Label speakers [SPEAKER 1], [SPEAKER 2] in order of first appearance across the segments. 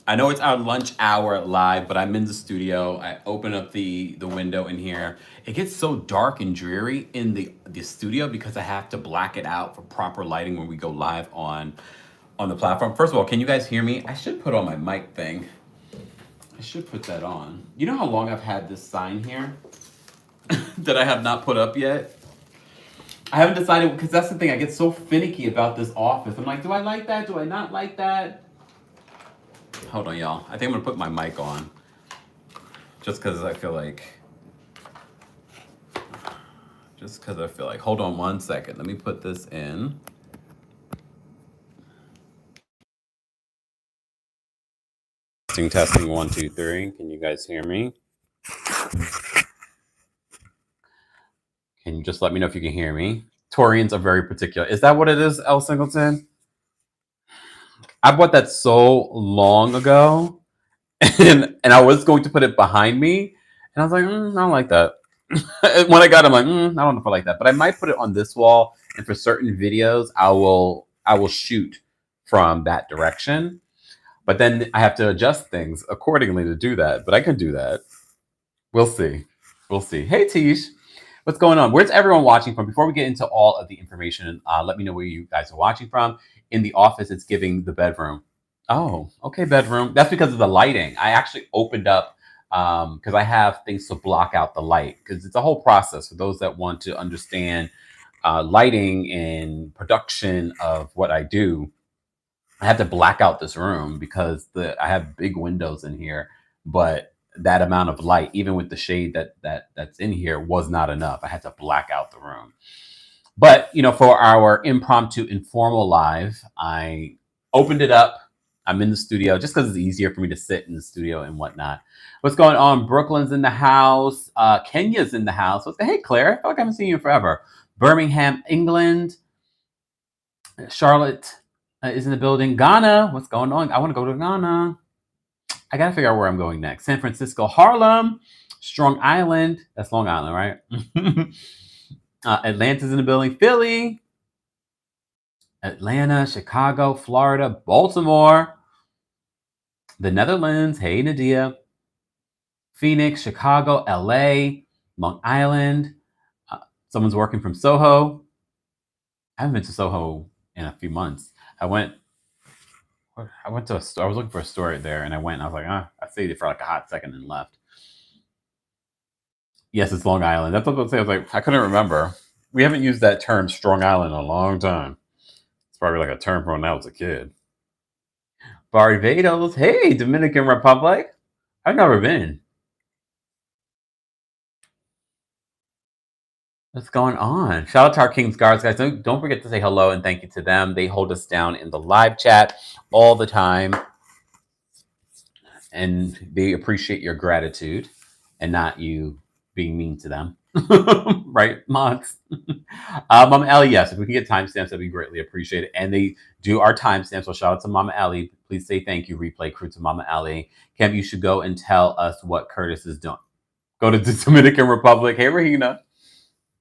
[SPEAKER 1] I know it's our lunch hour live, but I'm in the studio. I open up the window in here. It gets so dark and dreary in the studio because I have to black it out for proper lighting when we go live on the platform. First of all, can you guys hear me? I should put on my mic thing. I should put that on. You know how long I've had this sign here that I have not put up yet? I haven't decided because that's the thing. I get so finicky about this office. I'm like, do I like that? Do I not like that? Hold on, y'all. I think I'm gonna put my mic on just because I feel like. Just because I feel like. Hold on one second. Let me put this in. Testing, testing, 1, 2, 3. Can you guys hear me? Can you just let me know if you can hear me? Torians are very particular. Is that what it is, L Singleton? I bought that so long ago, and I was going to put it behind me, and I was like, I don't like that. When I got it, I'm like, I don't know if I like that, but I might put it on this wall. And for certain videos, I will shoot from that direction. But then I have to adjust things accordingly to do that. But I can do that. We'll see. We'll see. Hey, Tish. What's going on? Where's everyone watching from? Before we get into all of the information, let me know where you guys are watching from. In the office, it's giving the bedroom. Oh, okay, bedroom. That's because of the lighting. I actually opened up because I have things to block out the light because it's a whole process for those that want to understand lighting and production of what I do. I had to black out this room because I have big windows in here, but that amount of light, even with the shade that's in here, was not enough. I had to black out the room. But for our impromptu informal live, I opened it up. I'm in the studio just because it's easier for me to sit in the studio and whatnot. What's going on? Brooklyn's in the house. Kenya's in the house. Hey, Claire. I feel like I haven't seen you in forever. Birmingham, England. Charlotte is in the building. Ghana, what's going on? I want to go to Ghana. I got to figure out where I'm going next. San Francisco, Harlem, Strong Island. That's Long Island, right? Atlanta's in the building. Philly, Atlanta, Chicago, Florida, Baltimore, the Netherlands. Hey, Nadia. Phoenix, Chicago, LA, Long Island. Someone's working from Soho. I haven't been to Soho in a few months. I went to a store. I was looking for a store there, and I went. And I was like, I stayed there for like a hot second and left. Yes, it's Long Island. That's what I was saying. I was like, I couldn't remember. We haven't used that term Strong Island in a long time. It's probably like a term from when I was a kid. Barbados. Hey, Dominican Republic. I've never been. What's going on? Shout out to our King's Guards, guys. Don't forget to say hello and thank you to them. They hold us down in the live chat all the time. And they appreciate your gratitude and not you being mean to them. Right, mods? Mama Ellie, yes, if we can get timestamps, that'd be greatly appreciated. And they do our timestamps, so shout out to Mama Ellie. Please say thank you, replay crew, to Mama Ellie. Kim, you should go and tell us what Curtis is doing. Go to the Dominican Republic. Hey, Rahina.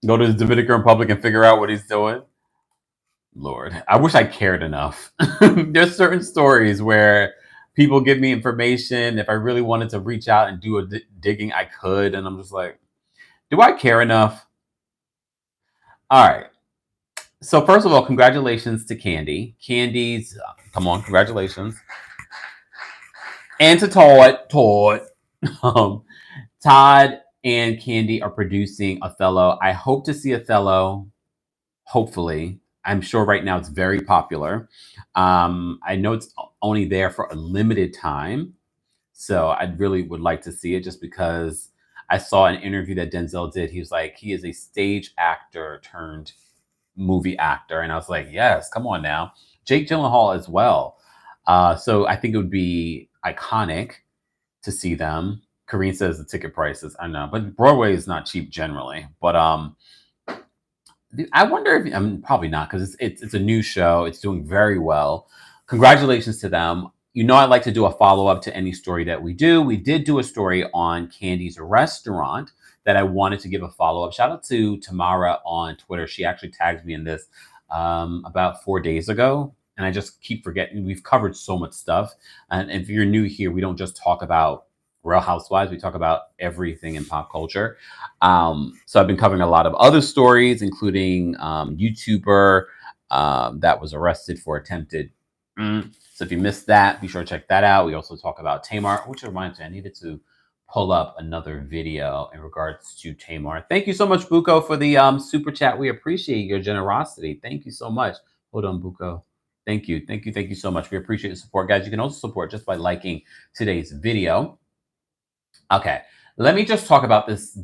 [SPEAKER 1] Go to the Dominican Republic and figure out what he's doing. Lord, I wish I cared enough. There's certain stories where people give me information. If I really wanted to reach out and do a digging, I could. And I'm just like, do I care enough? All right. So first of all, congratulations to Kandi. Kandi's, come on, congratulations. And to Todd. Todd and Kandi are producing Othello. I hope to see Othello, hopefully. I'm sure right now it's very popular. I know it's only there for a limited time. So I really would like to see it just because I saw an interview that Denzel did. He was like, he is a stage actor turned movie actor. And I was like, yes, come on now. Jake Gyllenhaal as well. So I think it would be iconic to see them. Kareen says the ticket prices, I know, but Broadway is not cheap generally. But I wonder if probably not because it's a new show. It's doing very well. Congratulations to them. I like to do a follow up to any story that we do. We did do a story on Kandi's restaurant that I wanted to give a follow up. Shout out to Tamara on Twitter. She actually tagged me in this about 4 days ago, and I just keep forgetting. We've covered so much stuff. And if you're new here, we don't just talk about Real Housewives. We talk about everything in pop culture. So I've been covering a lot of other stories, including YouTuber that was arrested for attempted. So if you missed that, be sure to check that out. We also talk about Tamar, which reminds me, I needed to pull up another video in regards to Tamar. Thank you so much, Buko, for the super chat. We appreciate your generosity. Thank you so much. Hold on, Buko. Thank you. Thank you. Thank you so much. We appreciate the support. Guys, you can also support just by liking today's video. Okay, let me just talk about this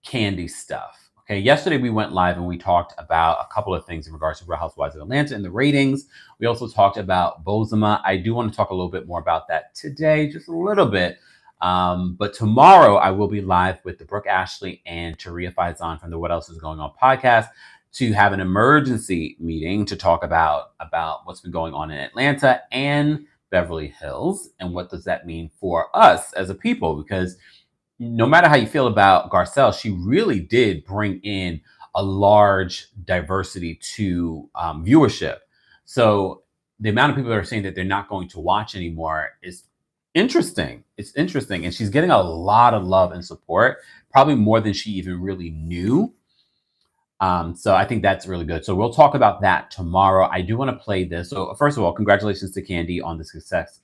[SPEAKER 1] Kandi stuff. Okay, yesterday we went live and we talked about a couple of things in regards to Real Housewives of Atlanta and the ratings. We also talked about Bozema. I do want to talk a little bit more about that today, just a little bit. But tomorrow I will be live with the Brooke Ashley and Taria Faison from the What Else Is Going On podcast to have an emergency meeting to talk about what's been going on in Atlanta and Beverly Hills, and what does that mean for us as a people? Because no matter how you feel about Garcelle, she really did bring in a large diversity to viewership. So the amount of people that are saying that they're not going to watch anymore is interesting. It's interesting. And she's getting a lot of love and support, probably more than she even really knew. So I think that's really good. So we'll talk about that tomorrow. I do want to play this. So first of all, congratulations to Kandi on the success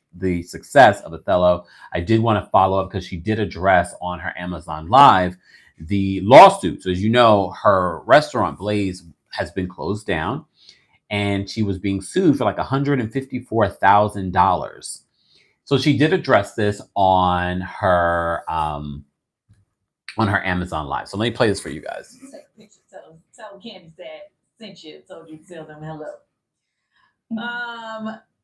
[SPEAKER 1] of Othello. I did want to follow up because she did address on her Amazon Live the lawsuit. So as you know, her restaurant Blaze has been closed down and she was being sued for like $154,000. So she did address this on her Amazon Live. So let me play this for you guys.
[SPEAKER 2] Tell Kandi that sent you, told you to tell them hello.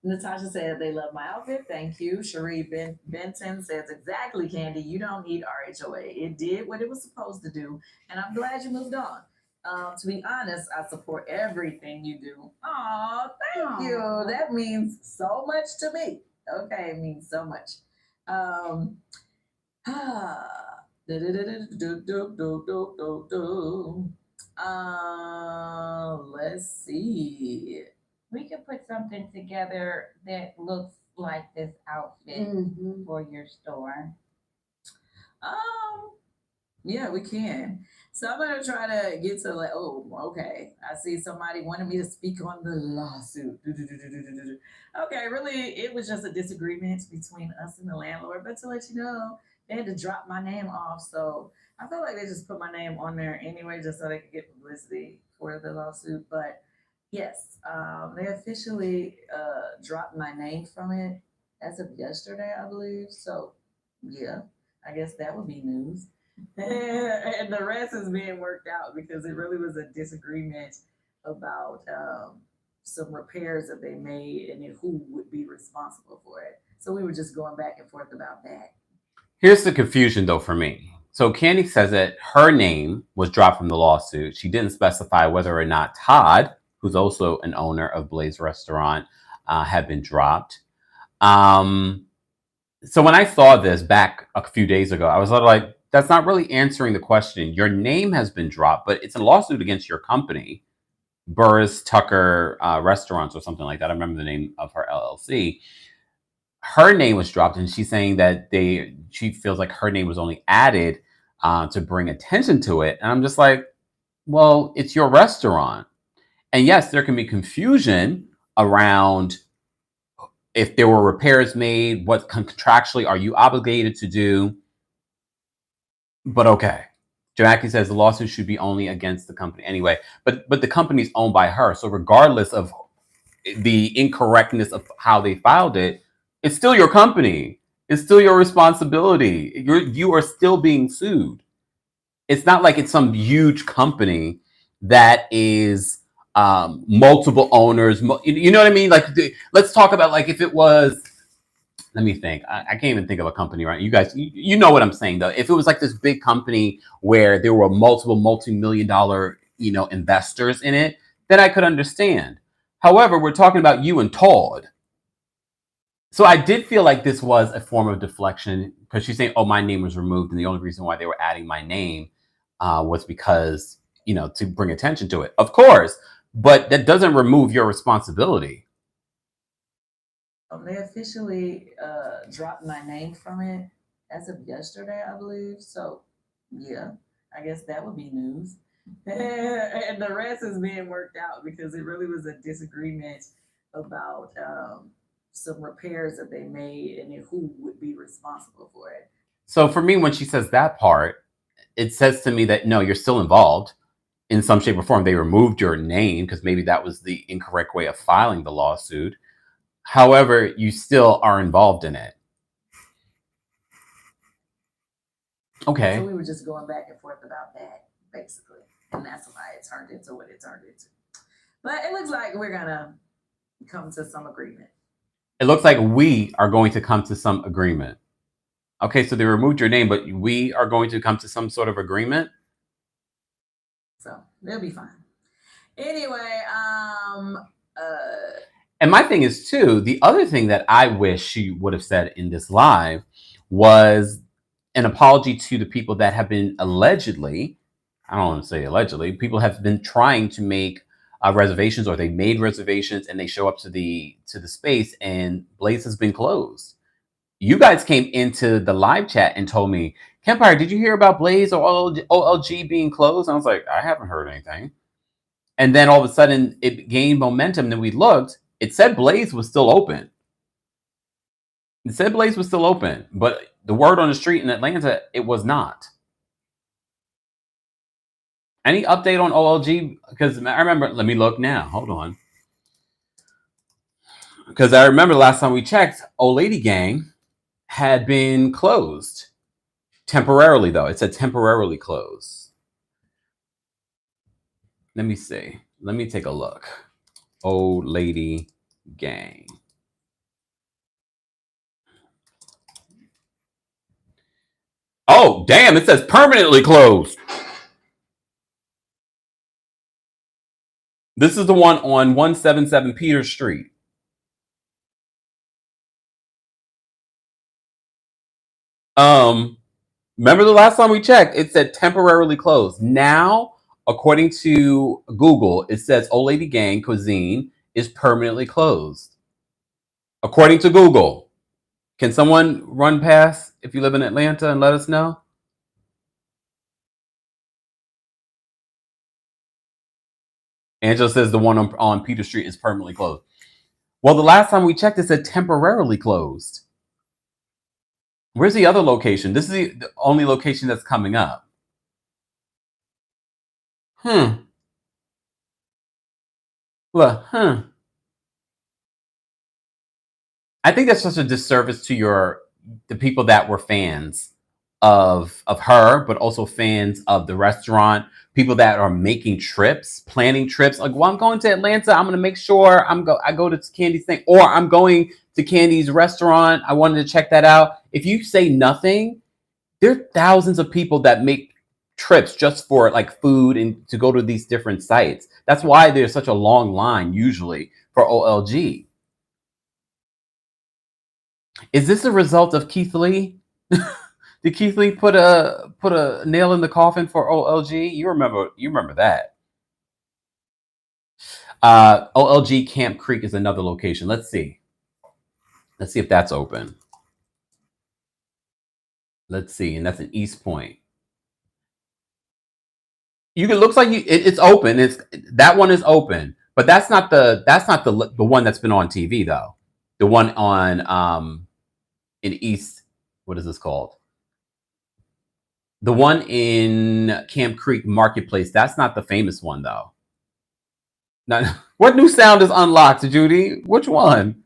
[SPEAKER 2] Natasha said they love my outfit. Thank you. Cherie Benton says exactly, Kandi. You don't need RHOA. It did what it was supposed to do, and I'm glad you moved on. To be honest, I support everything you do. Oh, thank you. That means so much to me. Okay, it means so much. Let's see.
[SPEAKER 3] We could put something together that looks like this outfit for your store.
[SPEAKER 2] Yeah, we can. So I'm gonna try to get to like, oh, okay. I see somebody wanted me to speak on the lawsuit. Okay, really, it was just a disagreement between us and the landlord. But to let you know, they had to drop my name off. So I felt like they just put my name on there anyway, just so they could get publicity for the lawsuit. But yes, they officially dropped my name from it as of yesterday, I believe. So yeah, I guess that would be news. And the rest is being worked out because it really was a disagreement about some repairs that they made and then who would be responsible for it. So we were just going back and forth about that.
[SPEAKER 1] Here's the confusion, though, for me. So Kandi says that her name was dropped from the lawsuit. She didn't specify whether or not Todd, who's also an owner of Blaze Restaurant, had been dropped. So when I saw this back a few days ago, I was like, that's not really answering the question. Your name has been dropped, but it's a lawsuit against your company, Burris Tucker Restaurants or something like that. I remember the name of her LLC. Her name was dropped, and she's saying that she feels like her name was only added to bring attention to it. And I'm just like, well, it's your restaurant. And yes, there can be confusion around if there were repairs made, what contractually are you obligated to do? But okay. Jackie says the lawsuit should be only against the company anyway. But the company's owned by her. So regardless of the incorrectness of how they filed it, it's still your company. It's still your responsibility. You are still being sued. It's not like it's some huge company that is multiple owners. You know what I mean? Like, let's talk about like if it was. Let me think. I can't even think of a company, right? You guys, you know what I'm saying, though. If it was like this big company where there were multiple multi-million-dollar, investors in it, then I could understand. However, we're talking about you and Todd. So I did feel like this was a form of deflection because she's saying, oh, my name was removed. And the only reason why they were adding my name was because, to bring attention to it. Of course. But that doesn't remove your responsibility.
[SPEAKER 2] They officially dropped my name from it as of yesterday, I believe. So, yeah, I guess that would be news. And the rest is being worked out because it really was a disagreement about some repairs that they made and who would be responsible for it.
[SPEAKER 1] So for me, when she says that part, it says to me that no, you're still involved in some shape or form. They removed your name because maybe that was the incorrect way of filing the lawsuit. However, you still are involved in it. Okay.
[SPEAKER 2] So we were just going back and forth about that, basically. And that's why it turned into what it turned into. But it looks like we're going to come to some agreement.
[SPEAKER 1] It looks like we are going to come to some agreement. Okay, so they removed your name, but we are going to come to some sort of agreement.
[SPEAKER 2] So they'll be fine. Anyway,
[SPEAKER 1] and my thing is too, the other thing that I wish she would have said in this live was an apology to the people that have been allegedly, I don't want to say allegedly, people have been trying to make reservations, or they made reservations and they show up to the space and Blaze has been closed. You guys came into the live chat and told me, Kempire, did you hear about Blaze or OLG being closed? And I was like, I haven't heard anything. And then all of a sudden it gained momentum. Then we looked, it said Blaze was still open. It said Blaze was still open, but the word on the street in Atlanta, it was not. Any update on OLG? Because I remember, let me look now. Hold on. Because I remember last time we checked, Old Lady Gang had been closed. Temporarily, though. It said temporarily closed. Let me see. Let me take a look. Old Lady Gang. Oh, damn. It says permanently closed. This is the one on 177 Peter Street. Remember the last time we checked, it said temporarily closed. Now, according to Google, it says Old Lady Gang Cuisine is permanently closed. According to Google. Can someone run past if you live in Atlanta and let us know? Angela says the one on Peter Street is permanently closed. Well, the last time we checked, it said temporarily closed. Where's the other location? This is the only location that's coming up. Well, I think that's such a disservice to the people that were fans of her, but also fans of the restaurant. People that are making trips, planning trips. Like, well, I'm going to Atlanta. I'm going to make sure I go to Kandi's thing, or I'm going to Kandi's restaurant. I wanted to check that out. If you say nothing, there are thousands of people that make trips just for like food and to go to these different sites. That's why there's such a long line usually for OLG. Is this a result of Keith Lee? Did Keith Lee put a nail in the coffin for OLG? You remember that. OLG Camp Creek is another location. Let's see if that's open. Let's see, and that's in East Point. It looks like it's open. That one is open, but that's not the one that's been on TV though. The one on in East, what is this called? The one in Camp Creek Marketplace, that's not the famous one though. Now, what new sound is unlocked, Judy? Which one?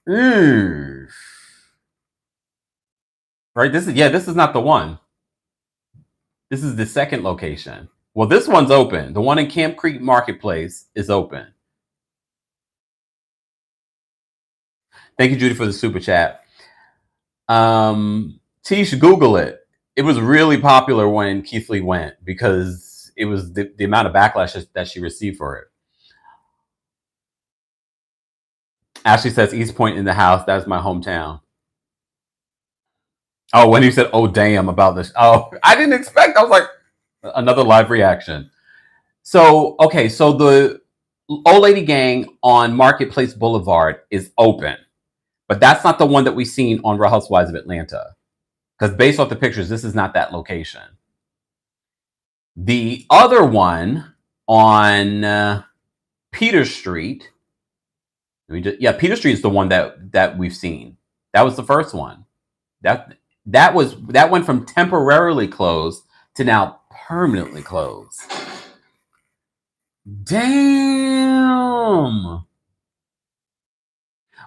[SPEAKER 1] Right, this is not the one. This is the second location. Well, this one's open. The one in Camp Creek Marketplace is open. Thank you, Judy, for the super chat. T, should Google it. It was really popular when Keith Lee went because it was the amount of backlash that she received for it. Ashley says East Point in the house. That's my hometown. Oh, when you said, oh, damn, about this. Oh, I didn't expect. I was like, another live reaction. So, okay. So Old Lady Gang on Marketplace Boulevard is open, but that's not the one that we've seen on Real Housewives of Atlanta. Because based off the pictures, this is not that location. The other one on Peter Street. Peter Street is the one that we've seen. That was the first one. That went from temporarily closed to now permanently closed. Damn.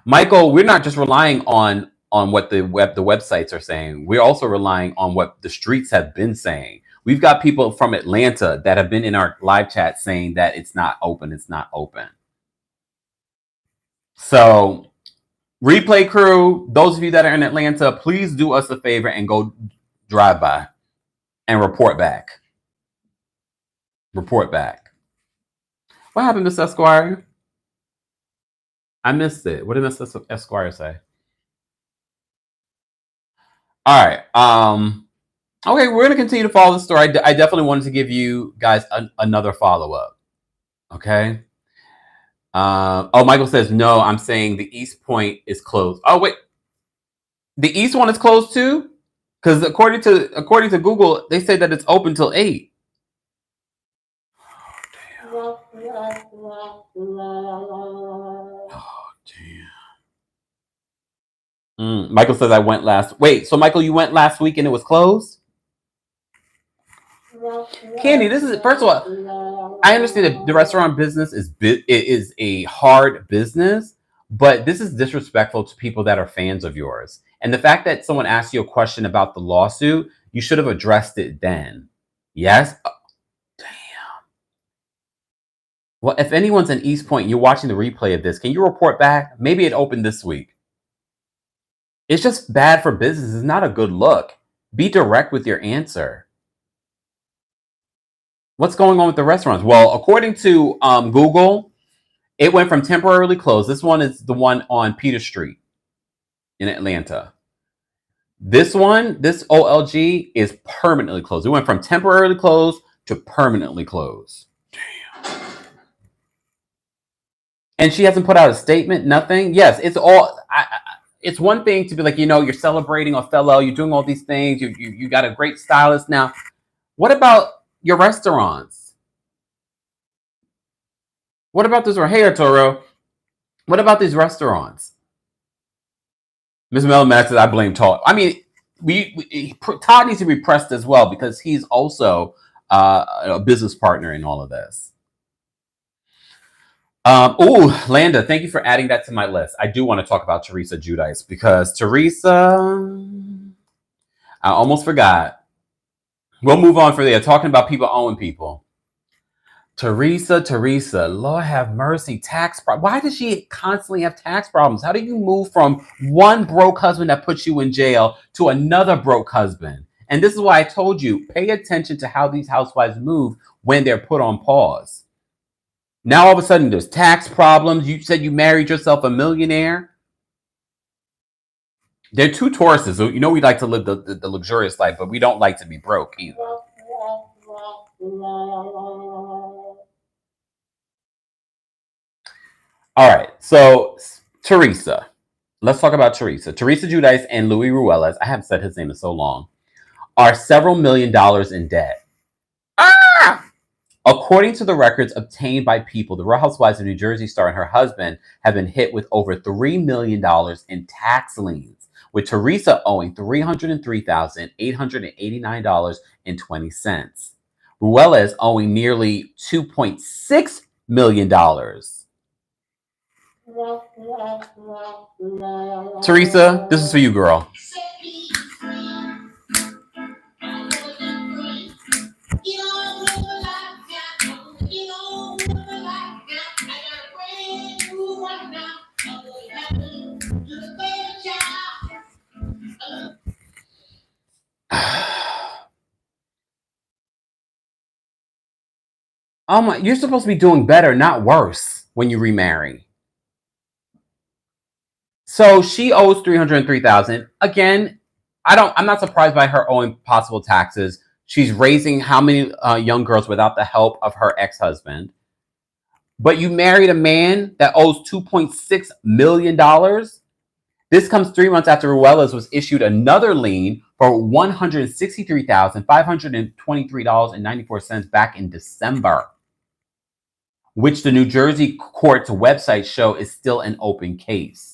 [SPEAKER 1] Michael, we're not just relying on what the websites are saying. We're also relying on what the streets have been saying. We've got people from Atlanta that have been in our live chat saying that it's not open. It's not open. So, replay crew, those of you that are in Atlanta, please do us a favor and go drive by and report back. Report back. What happened, Miss Esquire? I missed it. What did Miss Esquire say? All right. Okay, we're gonna continue to follow the story. I definitely wanted to give you guys another follow-up. Okay. Michael says no. I'm saying the East Point is closed. Oh wait, the East one is closed too, because according to Google, they say that it's open till 8. Oh damn. Michael says I went last. Wait, so Michael, you went last week and it was closed? Kandi, this is first of all, I understand that the restaurant business is a hard business, but this is disrespectful to people that are fans of yours. And the fact that someone asked you a question about the lawsuit, you should have addressed it then. Yes? Oh, damn. Well, if anyone's in East Point, you're watching the replay of this, can you report back? Maybe it opened this week. It's just bad for business. It's not a good look. Be direct with your answer. What's going on with the restaurants? Well, according to Google, it went from temporarily closed. This one is the one on Peter Street in Atlanta. This one, this OLG, is permanently closed. It went from temporarily closed to permanently closed. Damn. And she hasn't put out a statement, nothing. Yes, it's all... it's one thing to be like, you're celebrating Othello, you're doing all these things, you got a great stylist. Now, what about your restaurants? What about this? Hey, Arturo. What about these restaurants? Ms. Melmax says, I blame Todd. I mean, Todd needs to be pressed as well because he's also a business partner in all of this. Landa, thank you for adding that to my list. I do want to talk about Teressa Giudice because Teressa, I almost forgot. We'll move on for there. Talking about people owing people. Teressa, Lord have mercy. Tax problem. Why does she constantly have tax problems? How do you move from one broke husband that puts you in jail to another broke husband? And this is why I told you, pay attention to how these housewives move when they're put on pause. Now all of a sudden there's tax problems. You said you married yourself a millionaire. They're two Tauruses. So we like to live the luxurious life, but we don't like to be broke either. All right. So Teressa. Let's talk about Teressa. Teressa Giudice and Louis Ruelas, I haven't said his name in so long, are several $1 million in debt. According to the records obtained by People, the Real Housewives of New Jersey star and her husband have been hit with over $3 million in tax liens, with Teressa owing $303,889.20. Ruelas owing nearly $2.6 million. Teressa, this is for you, girl. Oh my, you're supposed to be doing better, not worse, when you remarry. So she owes $303,000. Again, I'm not surprised by her owing possible taxes. She's raising how many young girls without the help of her ex-husband? but you married a man that owes $2.6 million? This comes 3 months after Ruelas was issued another lien for $163,523.94 back in December, which the New Jersey court's website show is still an open case.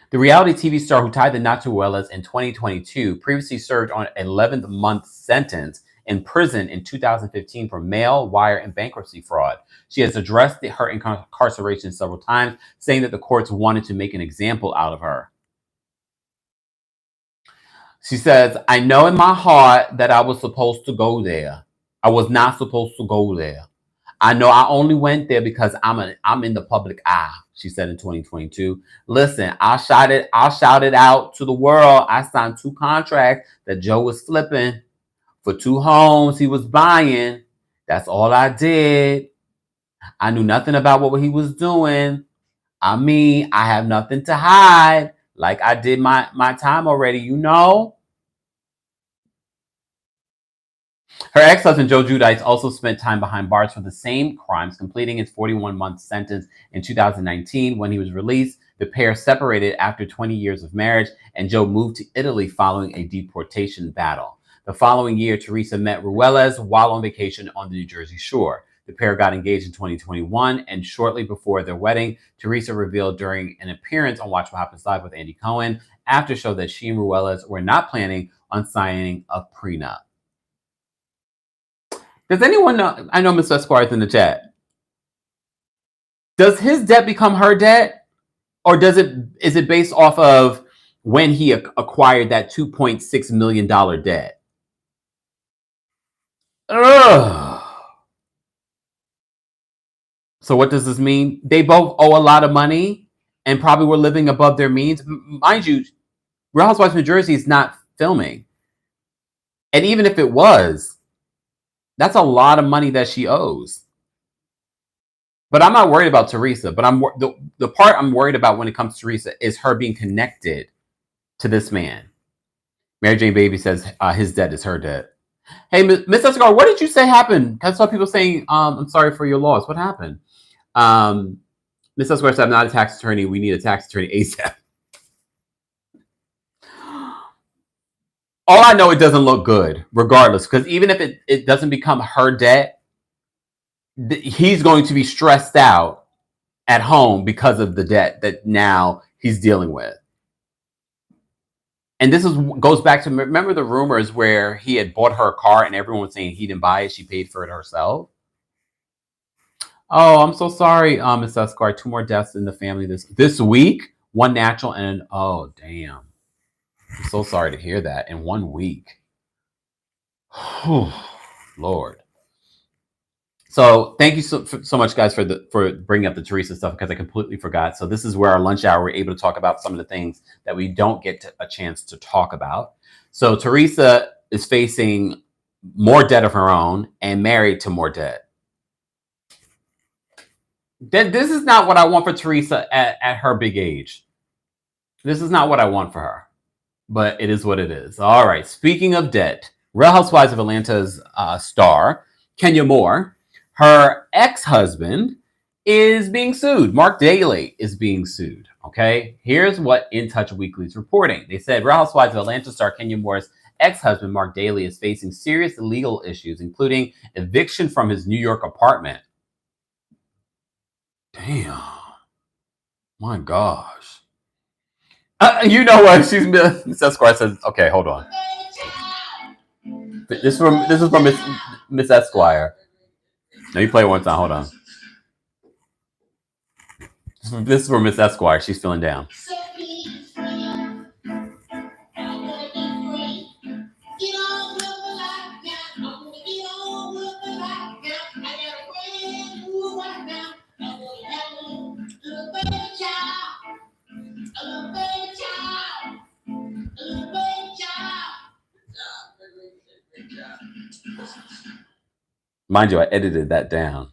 [SPEAKER 1] The reality TV star who tied the knot to Ruelas in 2022 previously served on an 11-month sentence in prison in 2015 for mail, wire, and bankruptcy fraud. She has addressed her incarceration several times, saying that the courts wanted to make an example out of her. She says, I know in my heart that I was supposed to go there. I was not supposed to go there. I know I only went there because I'm in the public eye, she said in 2022. Listen, I'll shout it out to the world. I signed 2 contracts that Joe was flipping for 2 homes he was buying. That's all I did. I knew nothing about what he was doing. I mean, I have nothing to hide. Like I did my time already, you know? Her ex-husband, Joe Giudice, also spent time behind bars for the same crimes, completing his 41-month sentence in 2019. When he was released, the pair separated after 20 years of marriage, and Joe moved to Italy following a deportation battle. The following year, Teressa met Ruelas while on vacation on the New Jersey shore. The pair got engaged in 2021, and shortly before their wedding, Teressa revealed during an appearance on Watch What Happens Live with Andy Cohen after show that she and Ruelas were not planning on signing a prenup. Does anyone know? I know Miss Esquire's in the chat. Does his debt become her debt? Or is it based off of when he acquired that $2.6 million debt? Ugh. So what does this mean? They both owe a lot of money and probably were living above their means. Mind you, Real Housewives of New Jersey is not filming. And even if it was, that's a lot of money that she owes. But I'm not worried about Teressa. But the part I'm worried about when it comes to Teressa is her being connected to this man. Mary Jane Baby says his debt is her debt. Hey, Miss Escar, what did you say happened? I saw people saying, I'm sorry for your loss. What happened? Miss Escar said, I'm not a tax attorney. We need a tax attorney ASAP. All I know, it doesn't look good, regardless. Because even if it doesn't become her debt, he's going to be stressed out at home because of the debt that now he's dealing with. And this goes back to, remember the rumors where he had bought her a car and everyone was saying he didn't buy it, she paid for it herself? Oh, I'm so sorry, Miss Escar. 2 more deaths in the family this week. 1 natural and oh, damn. I'm so sorry to hear that in 1 week. Lord. So thank you so much, guys, for bringing up the Teressa stuff, because I completely forgot. So this is where our lunch hour, we're able to talk about some of the things that we don't get a chance to talk about. So Teressa is facing more debt of her own and married to more debt. This is not what I want for Teressa at her big age. This is not what I want for her, but it is what it is. All right. Speaking of debt, Real Housewives of Atlanta's star, Kenya Moore, her ex-husband is being sued. Marc Daily is being sued. Okay, here's what In Touch Weekly is reporting. They said Real Housewives of Atlanta star Kenya Moore's ex-husband Marc Daily is facing serious legal issues, including eviction from his New York apartment. Damn, my gosh. You know what? Miss Esquire says, okay, hold on. This is from Miss Esquire. Let me play it one time. Hold on. This is for Miss Esquire. She's feeling down. Mind you, I edited that down.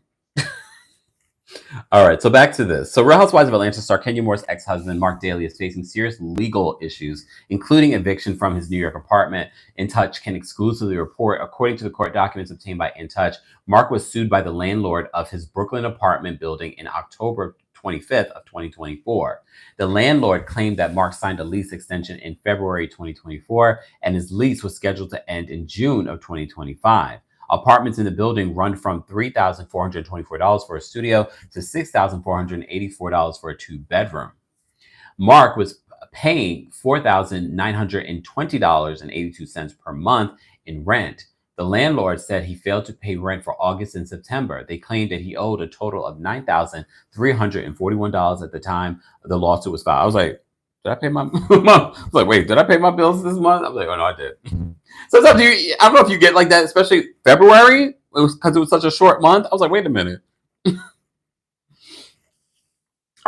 [SPEAKER 1] All right, so back to this. So Real Housewives of Atlanta star Kenya Moore's ex-husband, Marc Daily, is facing serious legal issues, including eviction from his New York apartment. In Touch can exclusively report, according to the court documents obtained by In Touch, Marc was sued by the landlord of his Brooklyn apartment building in October 25th of 2024. The landlord claimed that Marc signed a lease extension in February 2024, and his lease was scheduled to end in June of 2025. Apartments in the building run from $3,424 for a studio to $6,484 for a two-bedroom. Marc was paying $4,920.82 per month in rent. The landlord said he failed to pay rent for August and September. They claimed that he owed a total of $9,341 at the time the lawsuit was filed. I was like, did I pay my wait, did I pay my bills this month? I was like, oh no, I did. So I don't know if you get like that, especially February, because it was such a short month. I was like, wait a minute.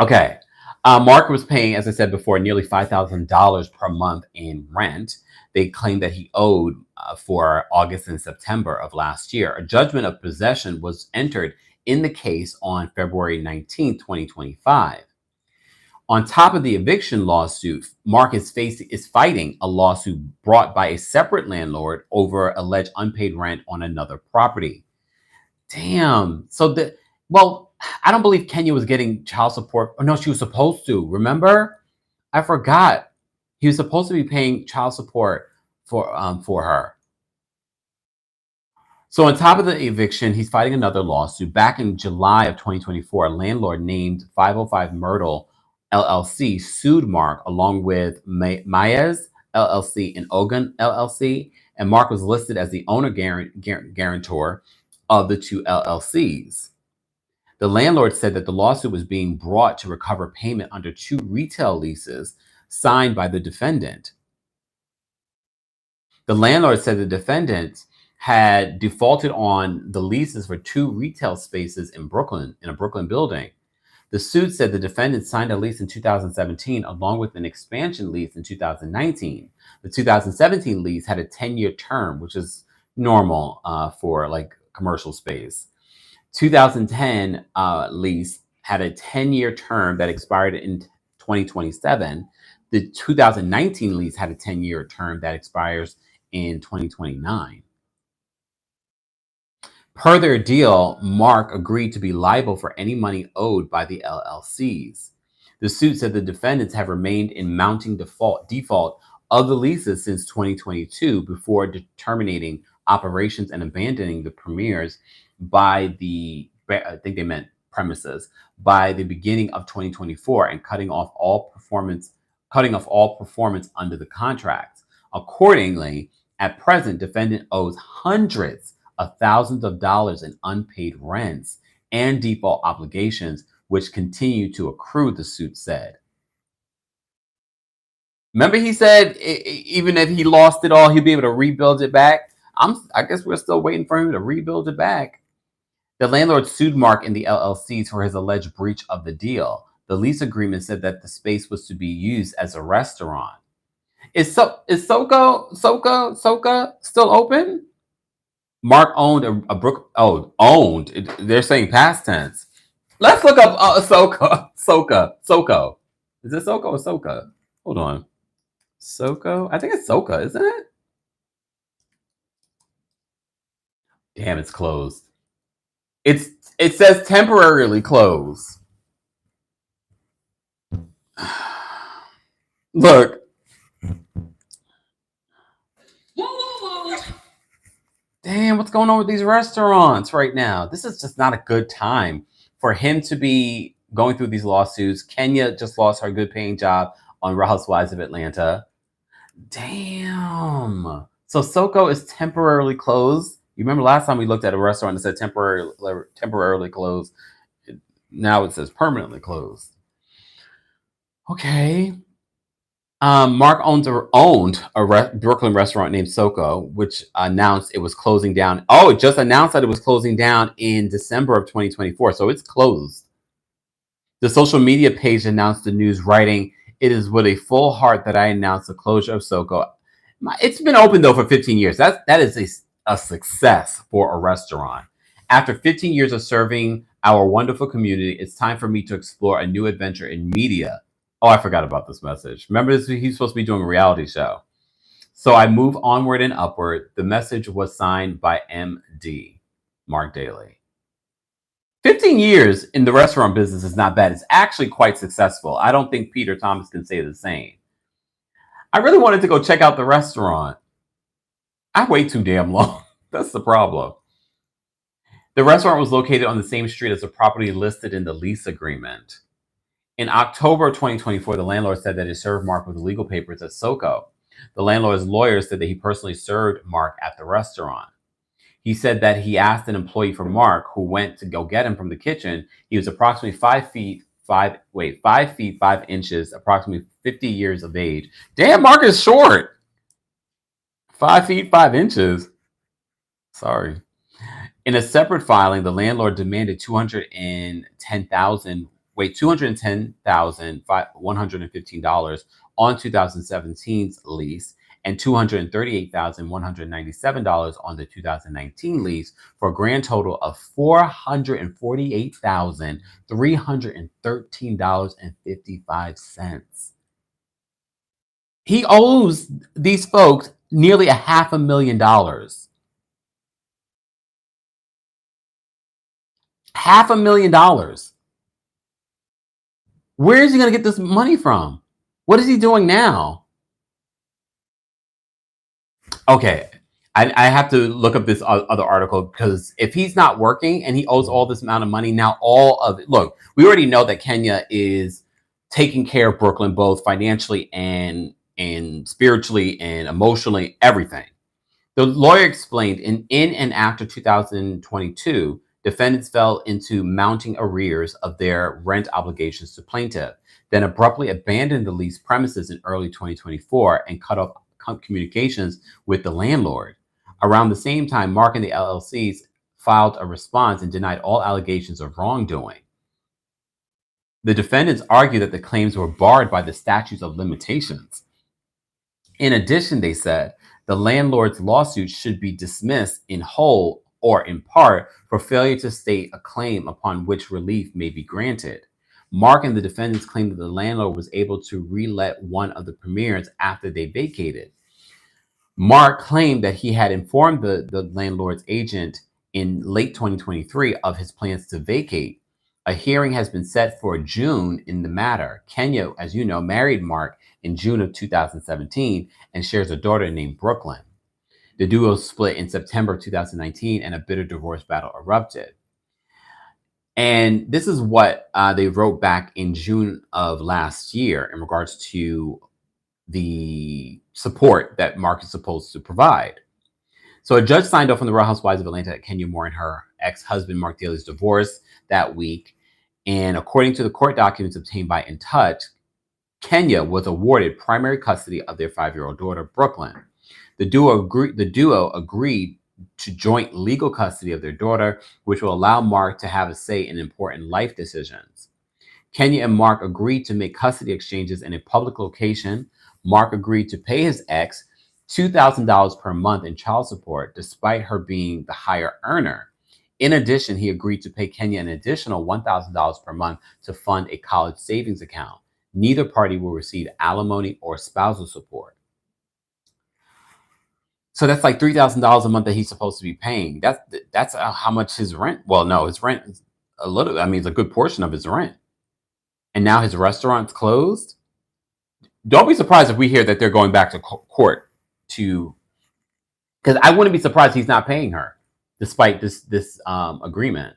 [SPEAKER 1] Okay. Marc was paying, as I said before, nearly $5,000 per month in rent. They claimed that he owed for August and September of last year. A judgment of possession was entered in the case on February 19, 2025. On top of the eviction lawsuit, Marc is fighting a lawsuit brought by a separate landlord over alleged unpaid rent on another property. Damn. So I don't believe Kenya was getting child support. Oh, no, she was supposed to. Remember? I forgot. He was supposed to be paying child support for her. So on top of the eviction, he's fighting another lawsuit. Back in July of 2024, a landlord named 505 Myrtle LLC sued Marc along with Mayes LLC and Ogun LLC, and Marc was listed as the owner guarantor of the two LLCs. The landlord said that the lawsuit was being brought to recover payment under two retail leases signed by the defendant. The landlord said the defendant had defaulted on the leases for two retail spaces in Brooklyn, in a Brooklyn building. The suit said the defendant signed a lease in 2017 along with an expansion lease in 2019. The 2017 lease had a 10-year term, which is normal for like commercial space. 2010 lease had a 10-year term that expired in 2027. The 2019 lease had a 10-year term that expires in 2029. Per their deal, Marc agreed to be liable for any money owed by the LLCs. The suit said the defendants have remained in mounting default of the leases since 2022 before terminating operations and abandoning the premieres by the, I think they meant premises, by the beginning of 2024 and cutting off all performance under the contracts. Accordingly, at present, defendant owes hundreds of thousands of dollars in unpaid rents and default obligations, which continue to accrue, the suit said. Remember, he said even if he lost it all, he'll be able to rebuild it back. I guess we're still waiting for him to rebuild it back. The landlord sued Marc and the LLCs for his alleged breach of the deal. The lease agreement said that the space was to be used as a restaurant. Is Soka still open? Marc owned owned. They're saying past tense. Let's look up Soko. Is it Soko or Soka? Hold on. Soko? I think it's Soka, isn't it? Damn, it's closed. It says temporarily closed. Look. Damn, what's going on with these restaurants right now? This is just not a good time for him to be going through these lawsuits. Kenya just lost her good paying job on Real Housewives of Atlanta. Damn. So Soko is temporarily closed. You remember last time we looked at a restaurant that said temporarily closed. Now it says permanently closed. Okay. Marc owned a Brooklyn restaurant named Soko, which announced it was closing down. Oh, it just announced that it was closing down in December of 2024. So it's closed. The social media page announced the news, writing, "It is with a full heart that I announce the closure of Soko." It's been open, though, for 15 years. That is a success for a restaurant. After 15 years of serving our wonderful community. It's time for me to explore a new adventure in media. Oh, I forgot about this message. Remember, he's supposed to be doing a reality show. So I move onward and upward. The message was signed by MD, Marc Daily. 15 years in the restaurant business is not bad. It's actually quite successful. I don't think Peter Thomas can say the same. I really wanted to go check out the restaurant. I wait too damn long. That's the problem. The restaurant was located on the same street as the property listed in the lease agreement. In October 2024, the landlord said that he served Marc with the legal papers at SoCo. The landlord's lawyer said that he personally served Marc at the restaurant. He said that he asked an employee from Marc who went to go get him from the kitchen. He was approximately 5 feet 5 inches, approximately 50 years of age. Damn, Marc is short. 5 feet 5 inches. Sorry. In a separate filing, the landlord demanded $210,115 on 2017's lease and $238,197 on the 2019 lease for a grand total of $448,313.55. He owes these folks nearly $500,000. $500,000. Where is he going to get this money from? What is he doing now? Okay, I have to look up this other article, because if he's not working and he owes all this amount of money, now all of it, look, we already know that Kenya is taking care of Brooklyn, both financially and spiritually and emotionally, everything. The lawyer explained in and after 2022, defendants fell into mounting arrears of their rent obligations to plaintiff, then abruptly abandoned the lease premises in early 2024 and cut off communications with the landlord. Around the same time, Marc and the LLCs filed a response and denied all allegations of wrongdoing. The defendants argued that the claims were barred by the statutes of limitations. In addition, they said, the landlord's lawsuit should be dismissed in whole or in part for failure to state a claim upon which relief may be granted. Marc and the defendants claimed that the landlord was able to relet one of the premieres after they vacated. Marc claimed that he had informed the landlord's agent in late 2023 of his plans to vacate. A hearing has been set for June in the matter. Kenya, as you know, married Marc in June of 2017 and shares a daughter named Brooklyn. The duo split in September 2019 and a bitter divorce battle erupted. And this is what they wrote back in June of last year in regards to the support that Marc is supposed to provide. So a judge signed off on the Real Housewives of Atlanta, Kenya Moore and her ex-husband Marc Daily's divorce that week. And according to the court documents obtained by In Touch, Kenya was awarded primary custody of their 5-year-old daughter, Brooklyn. The duo agreed to joint legal custody of their daughter, which will allow Marc to have a say in important life decisions. Kenya and Marc agreed to make custody exchanges in a public location. Marc agreed to pay his ex $2,000 per month in child support, despite her being the higher earner. In addition, he agreed to pay Kenya an additional $1,000 per month to fund a college savings account. Neither party will receive alimony or spousal support. So that's like $3,000 a month that he's supposed to be paying. That's how much his rent. Well, no, his rent is a little. I mean, it's a good portion of his rent. And now his restaurant's closed. Don't be surprised if we hear that they're going back to court to, because I wouldn't be surprised he's not paying her, despite this agreement.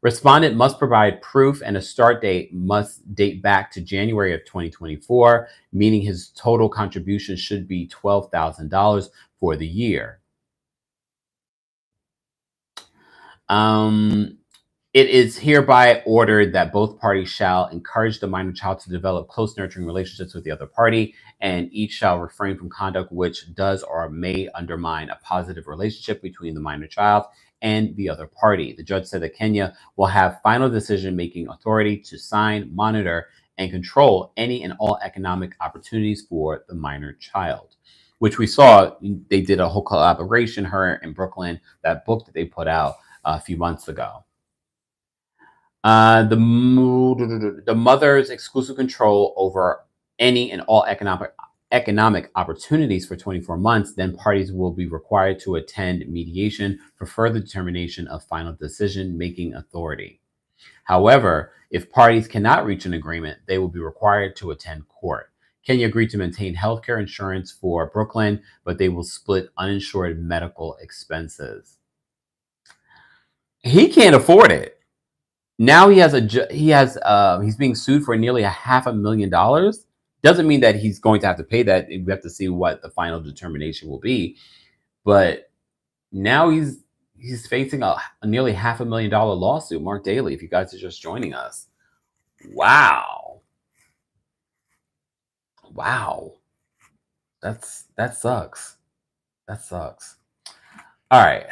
[SPEAKER 1] Respondent must provide proof, and a start date must date back to January of 2024, meaning his total contribution should be $12,000 for the year. It is hereby ordered that both parties shall encourage the minor child to develop close, nurturing relationships with the other party, and each shall refrain from conduct which does or may undermine a positive relationship between the minor child and the other party. The judge said that Kenya will have final decision-making authority to sign, monitor, and control any and all economic opportunities for the minor child, which we saw. They did a whole collaboration, her and Brooklyn, that book that they put out a few months ago. The mother's exclusive control over any and all economic opportunities for 24 months, then parties will be required to attend mediation for further determination of final decision-making authority. However, if parties cannot reach an agreement, they will be required to attend court. Kenya agreed to maintain healthcare insurance for Brooklyn, but they will split uninsured medical expenses. He can't afford it. Now he's being sued for nearly $500,000. Doesn't mean that he's going to have to pay that. We have to see what the final determination will be. But now he's facing a nearly $500,000 lawsuit. Marc Daily, if you guys are just joining us. Wow. That sucks. That sucks. All right.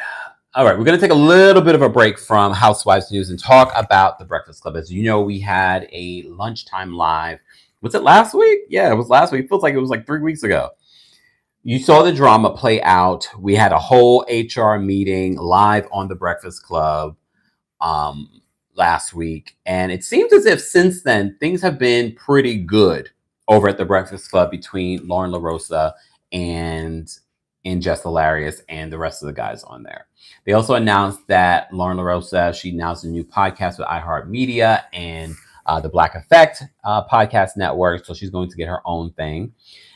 [SPEAKER 1] We're going to take a little bit of a break from Housewives News and talk about The Breakfast Club. As you know, we had a lunchtime live. Was it last week? Yeah, it was last week. It feels like it was like 3 weeks ago. You saw the drama play out. We had a whole HR meeting live on The Breakfast Club last week. And it seems as if since then, things have been pretty good over at The Breakfast Club between Lauren LaRosa and Jess Hilarious and the rest of the guys on there. They also announced that Lauren LaRosa, she announced a new podcast with iHeartMedia and the Black Effect podcast network. So she's going to get her own thing.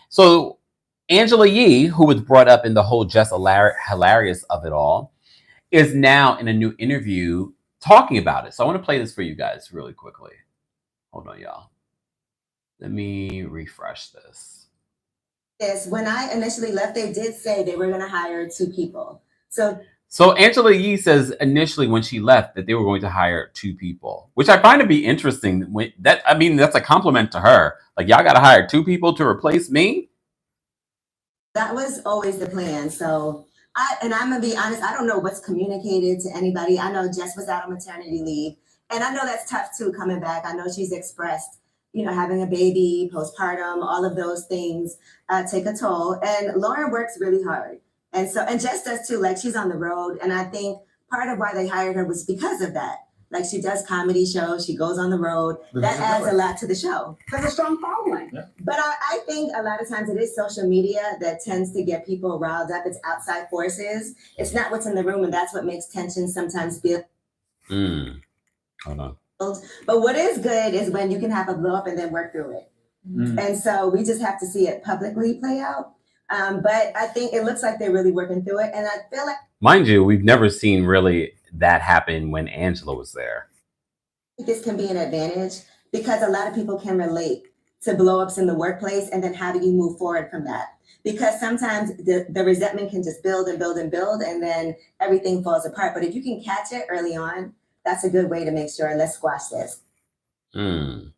[SPEAKER 1] So Angela Yee, who was brought up in the whole Jess Hilarious of it all, is now in a new interview talking about it. So I want to play this for you guys really quickly. Hold on, y'all. Let me refresh this.
[SPEAKER 4] Yes, when I initially left, they did say they were going to hire 2 people.
[SPEAKER 1] So Angela Yee says initially when she left that they were going to hire 2 people, which I find to be interesting. That's a compliment to her. Like, y'all got to hire 2 people to replace me?
[SPEAKER 4] That was always the plan. So I'm going to be honest, I don't know what's communicated to anybody. I know Jess was out on maternity leave, and I know that's tough too, coming back. I know she's expressed, having a baby, postpartum, all of those things take a toll. And Lauren works really hard. And Jess does too. Like, she's on the road. And I think part of why they hired her was because of that. Like, she does comedy shows. She goes on the road. That adds a lot to the show.
[SPEAKER 5] There's a strong following.
[SPEAKER 4] Yeah. But I think a lot of times it is social media that tends to get people riled up. It's outside forces. It's not what's in the room. And that's what makes tension sometimes build.
[SPEAKER 1] Hold on.
[SPEAKER 4] But what is good is when you can have a blow up and then work through it. And so we just have to see it publicly play out. But I think it looks like they're really working through it. And I feel like,
[SPEAKER 1] mind you, we've never seen really that happen when Angela was there.
[SPEAKER 4] This can be an advantage because a lot of people can relate to blow-ups in the workplace. And then how do you move forward from that? Because sometimes the resentment can just build and build and build, and then everything falls apart. But if you can catch it early on, that's a good way to make sure, let's squash this.
[SPEAKER 5] Ever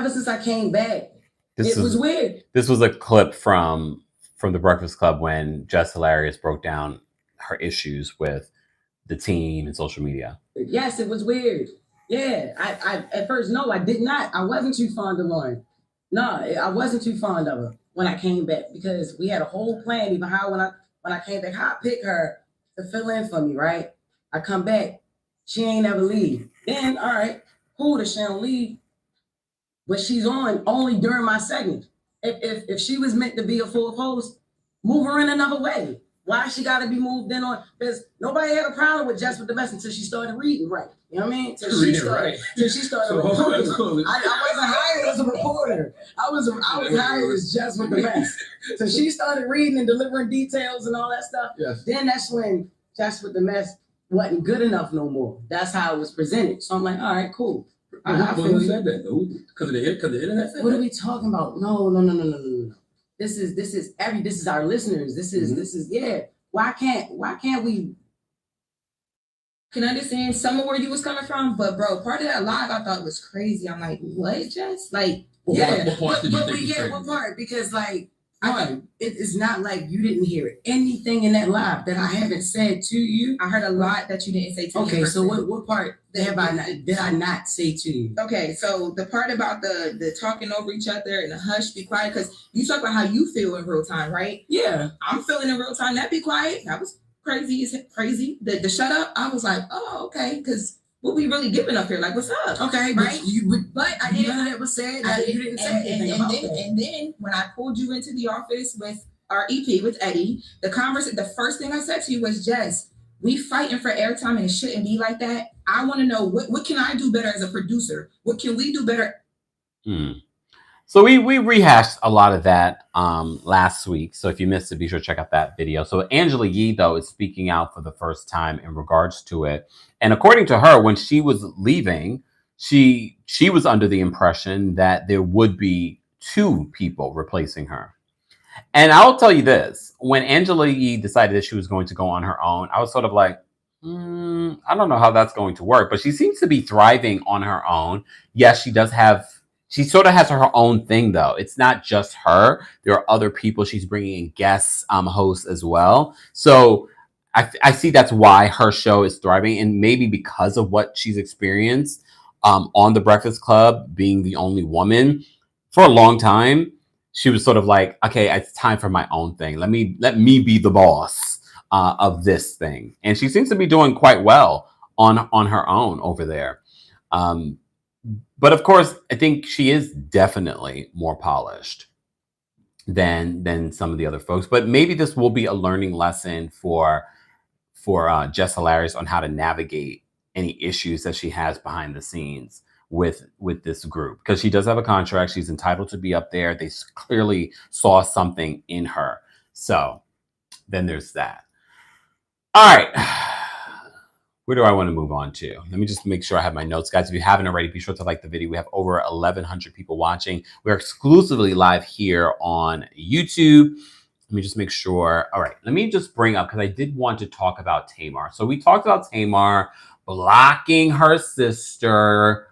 [SPEAKER 5] since I came back, it was weird.
[SPEAKER 1] This was a clip from The Breakfast Club when Jess Hilarious broke down her issues with the team and social media.
[SPEAKER 5] Yes, it was weird. Yeah, I at first, no, I did not. I wasn't too fond of Lauren. No, I wasn't too fond of her when I came back, because we had a whole plan, even how when I came back, how I picked her to fill in for me, right? I come back, she ain't ever leave. Then, all right, cool that she don't leave, but she's on only during my segment. If she was meant to be a full host, move her in another way. Why she got to be moved in on? Because nobody had a problem with Jess with the Best until she started reading right. You know what I mean? Till she started reporting. I wasn't hired as a reporter. I was hired as Jess with the Best. So she started reading and delivering details and all that stuff. Yes. Then that's when Jess with the Mess wasn't good enough no more. That's how it was presented. So I'm like, all right, cool.
[SPEAKER 6] Who said that? Because of the internet?
[SPEAKER 5] What are we talking about? No. This is our listeners. This is yeah. Why can't we?
[SPEAKER 2] Can understand some of where you was coming from, but bro, part of that live I thought was crazy. I'm like, what, Jess? Like,
[SPEAKER 6] What part did you think was crazy?
[SPEAKER 5] What part? Because like, it's not like you didn't hear anything in that live that I haven't said to you.
[SPEAKER 2] I heard a lot that you didn't say to me.
[SPEAKER 5] Okay, so what part did I not say to you?
[SPEAKER 2] Okay, so the part about the talking over each other and the hush, be quiet, because you talk about how you feel in real time, right?
[SPEAKER 5] Yeah,
[SPEAKER 2] I'm feeling in real time. That be quiet. That was crazy. The shut up. I was like, oh, okay, because
[SPEAKER 7] what we really giving up here? Like, what's up?
[SPEAKER 5] Okay,
[SPEAKER 7] right?
[SPEAKER 5] But
[SPEAKER 7] I didn't.
[SPEAKER 5] none of that was said.
[SPEAKER 7] I
[SPEAKER 5] You
[SPEAKER 7] didn't,
[SPEAKER 5] didn't say anything
[SPEAKER 7] and
[SPEAKER 5] about
[SPEAKER 7] then,
[SPEAKER 5] that.
[SPEAKER 7] and then when I pulled you into the office with our EP with Eddie, the first thing I said to you was, Jess, we fighting for airtime and it shouldn't be like that. I want to know what can I do better as a producer? What can we do better?
[SPEAKER 1] So we rehashed a lot of that last week. So if you missed it, be sure to check out that video. So Angela Yee, though, is speaking out for the first time in regards to it. And according to her, when she was leaving, she was under the impression that there would be 2 people replacing her. And I'll tell you this, when Angela Yee decided that she was going to go on her own, I was sort of like, I don't know how that's going to work. But she seems to be thriving on her own. Yes, she sort of has her own thing, though. It's not just her. There are other people she's bringing in guest hosts as well. So I see that's why her show is thriving. And maybe because of what she's experienced on The Breakfast Club, being the only woman for a long time, she was sort of like, okay, it's time for my own thing. Let me be the boss of this thing. And she seems to be doing quite well on her own over there. But of course, I think she is definitely more polished than some of the other folks. But maybe this will be a learning lesson for Jess Hilarious on how to navigate any issues that she has behind the scenes with this group, because she does have a contract. She's entitled to be up there. They clearly saw something in her. So then there's that. All right. Where do I want to move on to? Let me just make sure I have my notes, guys. If you haven't already, be sure to like the video. We have over 1,100 people watching. We're exclusively live here on YouTube. Let me just make sure. All right, let me just bring up, because I did want to talk about Tamar. So we talked about Tamar blocking her sister,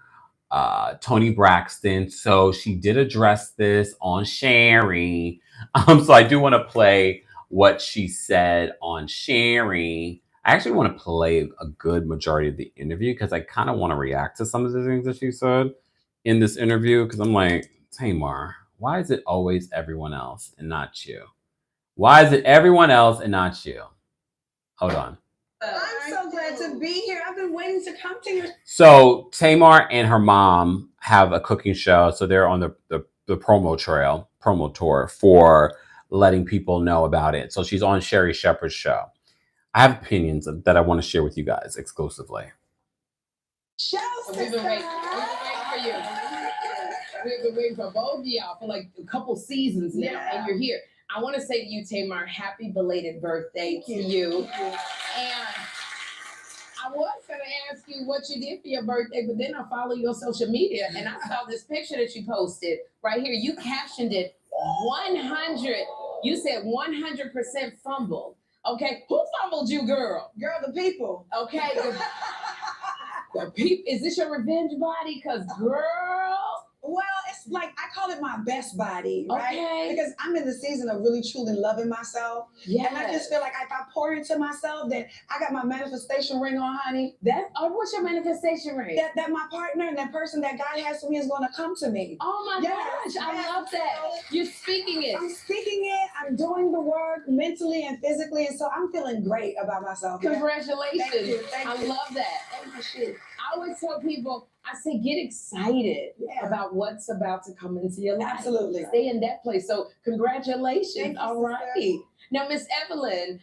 [SPEAKER 1] Toni Braxton. So she did address this on Sherry. So I do want to play what she said on Sherry. I actually want to play a good majority of the interview because I kind of want to react to some of the things that she said in this interview, because I'm like, Tamar, why is it always everyone else and not you? Why is it everyone else and not you? Hold on.
[SPEAKER 8] I'm so glad to be here. I've been waiting to come to you.
[SPEAKER 1] So Tamar and her mom have a cooking show. So they're on the promo tour for letting people know about it. So she's on Sherry Shepherd's show. I have opinions that I want to share with you guys exclusively.
[SPEAKER 8] We've been waiting for you. We've been waiting for both of y'all for like a couple seasons now, and you're here. I want to say to you, Tamar, happy belated birthday to you. And I was going to ask you what you did for your birthday, but then I follow your social media, and I saw this picture that you posted right here. You captioned it 100. You said 100% fumbled. Okay, who fumbled you, girl? Girl, the people. Okay, the people. Is this your revenge body? Because, girl.
[SPEAKER 9] Well, it's like, I call it my best body, right?
[SPEAKER 8] Okay.
[SPEAKER 9] Because I'm in the season of really truly loving myself.
[SPEAKER 8] Yeah.
[SPEAKER 9] And I just feel like if I pour into myself, then I got my manifestation ring on, honey.
[SPEAKER 8] What's your manifestation ring?
[SPEAKER 9] That my partner and that person that God has for me is going to come to me.
[SPEAKER 8] Oh my gosh, I love that. You're speaking it.
[SPEAKER 9] I'm speaking it. I'm doing the work mentally and physically. And so I'm feeling great about myself.
[SPEAKER 8] Congratulations.
[SPEAKER 9] Thank you. Thank you.
[SPEAKER 8] I love that. Oh my shit. I always tell people, I say, get excited about what's about to come into your life.
[SPEAKER 9] Absolutely.
[SPEAKER 8] Stay in that place. So congratulations.
[SPEAKER 9] Thank you,
[SPEAKER 8] all right.
[SPEAKER 9] sister.
[SPEAKER 8] Now, Miss Evelyn,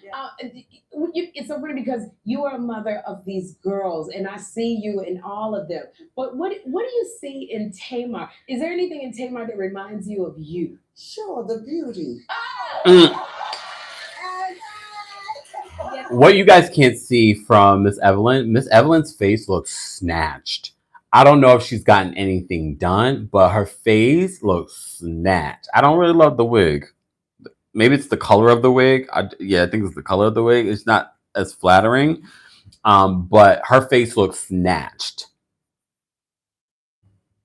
[SPEAKER 8] it's so pretty because you are a mother of these girls, and I see you in all of them. But what do you see in Tamar? Is there anything in Tamar that reminds you of you?
[SPEAKER 9] Sure, the beauty.
[SPEAKER 1] What you guys can't see from Miss Evelyn's face looks snatched. I don't know if she's gotten anything done, but her face looks snatched. I don't really love the wig. Maybe it's the color of the wig. I think it's the color of the wig. It's not as flattering, but her face looks snatched.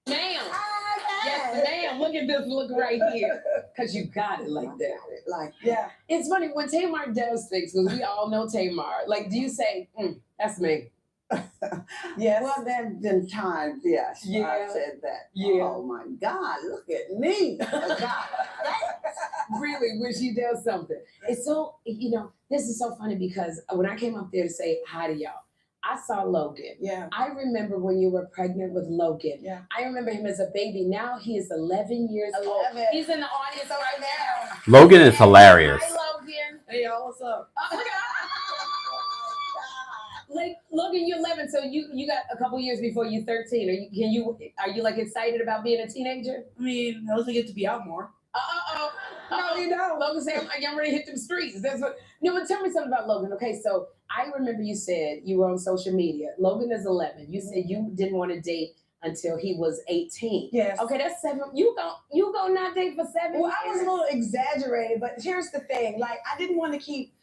[SPEAKER 8] Ma'am. Yes, ma'am. Look at this look right here. Because you got it like that.
[SPEAKER 9] Yeah.
[SPEAKER 8] It's funny when Tamar does things, because we all know Tamar. Like, do you say, that's me?
[SPEAKER 9] Yes.
[SPEAKER 10] Well, there have been times, yes,
[SPEAKER 8] Yeah.
[SPEAKER 10] I've said that.
[SPEAKER 8] Yeah.
[SPEAKER 10] Oh my God, look at me. God.
[SPEAKER 8] Really, when she does something. It's so, this is so funny because when I came up there to say hi to y'all, I saw Logan.
[SPEAKER 9] Yeah.
[SPEAKER 8] I remember when you were pregnant with Logan.
[SPEAKER 9] Yeah.
[SPEAKER 8] I remember him as a baby. Now he is 11 years old. He's in the audience right now.
[SPEAKER 1] Logan is hilarious.
[SPEAKER 8] Hi, Logan.
[SPEAKER 9] Hey, y'all, what's up?
[SPEAKER 8] Like, Logan, you're 11, so you got a couple years before you're 13. Are you like excited about being a teenager?
[SPEAKER 9] I mean, I also get to be out more.
[SPEAKER 8] No, you don't. Logan said, I'm ready to hit them streets. That's what. No, but tell me something about Logan. Okay, so I remember you said you were on social media. Logan is 11. You said you didn't want to date until he was 18.
[SPEAKER 9] Yes.
[SPEAKER 8] Okay, that's 7. You go not date for 7 years?
[SPEAKER 9] Well, I was a little exaggerated, but here's the thing. Like, I didn't want to keep,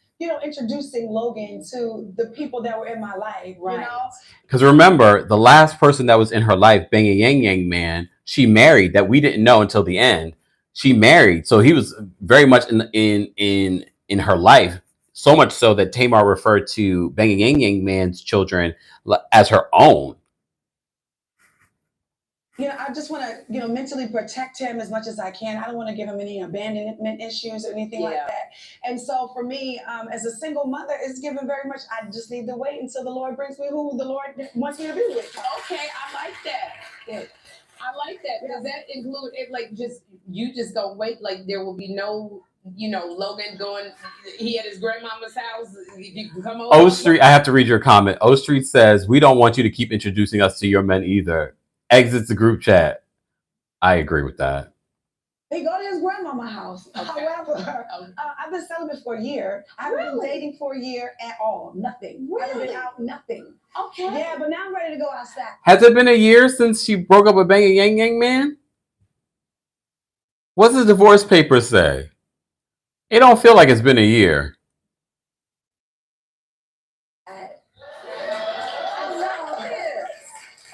[SPEAKER 9] introducing Logan to the people that were in my life,
[SPEAKER 8] Right.
[SPEAKER 1] Because remember, the last person that was in her life, Bang a Yang Yang Man, she married that we didn't know until the end. She married, so he was very much in her life. So much so that Tamar referred to Bang a Yang Yang Man's children as her own.
[SPEAKER 9] I just want to, mentally protect him as much as I can. I don't want to give him any abandonment issues or anything like that. And so for me, as a single mother, it's given very much, I just need to wait until the Lord brings me who the Lord wants me to be with.
[SPEAKER 8] Okay, I like that. Yeah. I like that. Does that include it? Like, you just gonna wait? Like, there will be no, Logan going. He at his grandmama's house. You can come over.
[SPEAKER 1] O Street, I have to read your comment. O Street says, "We don't want you to keep introducing us to your men either." Exits the group chat. I agree with that.
[SPEAKER 9] He go to his grandmama's house.
[SPEAKER 8] Okay.
[SPEAKER 9] However, I've been celibate for a year. I haven't been dating for a year at all. Nothing. I haven't been out. Nothing.
[SPEAKER 8] Okay.
[SPEAKER 9] Yeah, but now I'm ready to go outside.
[SPEAKER 1] Has it been a year since she broke up with Bang a Yang Yang Man? What's the divorce papers say? It don't feel like it's been a year.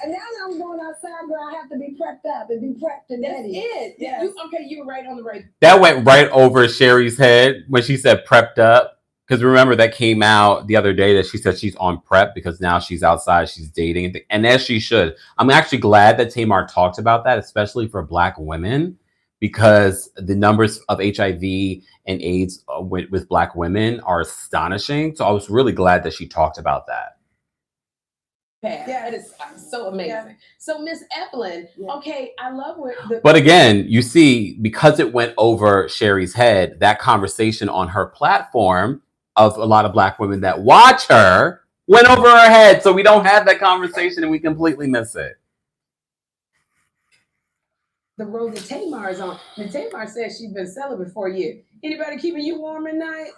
[SPEAKER 9] And now that I'm going outside, girl, I have to be prepped up and be prepped and ready.
[SPEAKER 8] That's it.
[SPEAKER 9] Yes.
[SPEAKER 8] You were right on the right.
[SPEAKER 1] That went right over Sherry's head when she said prepped up. Because remember, that came out the other day that she said she's on prep because now she's outside, she's dating. And as she should. I'm actually glad that Tamar talked about that, especially for Black women, because the numbers of HIV and AIDS with Black women are astonishing. So I was really glad that she talked about that.
[SPEAKER 8] Yeah, that is so amazing. Yeah. So, Miss Evelyn, okay, I love where
[SPEAKER 1] But again, you see, because it went over Sherry's head, that conversation on her platform of a lot of Black women that watch her went over her head. So we don't have that conversation and we completely miss it.
[SPEAKER 8] The road that Tamar is on. And Tamar says she's been celibate for a year. Anybody keeping you warm at night?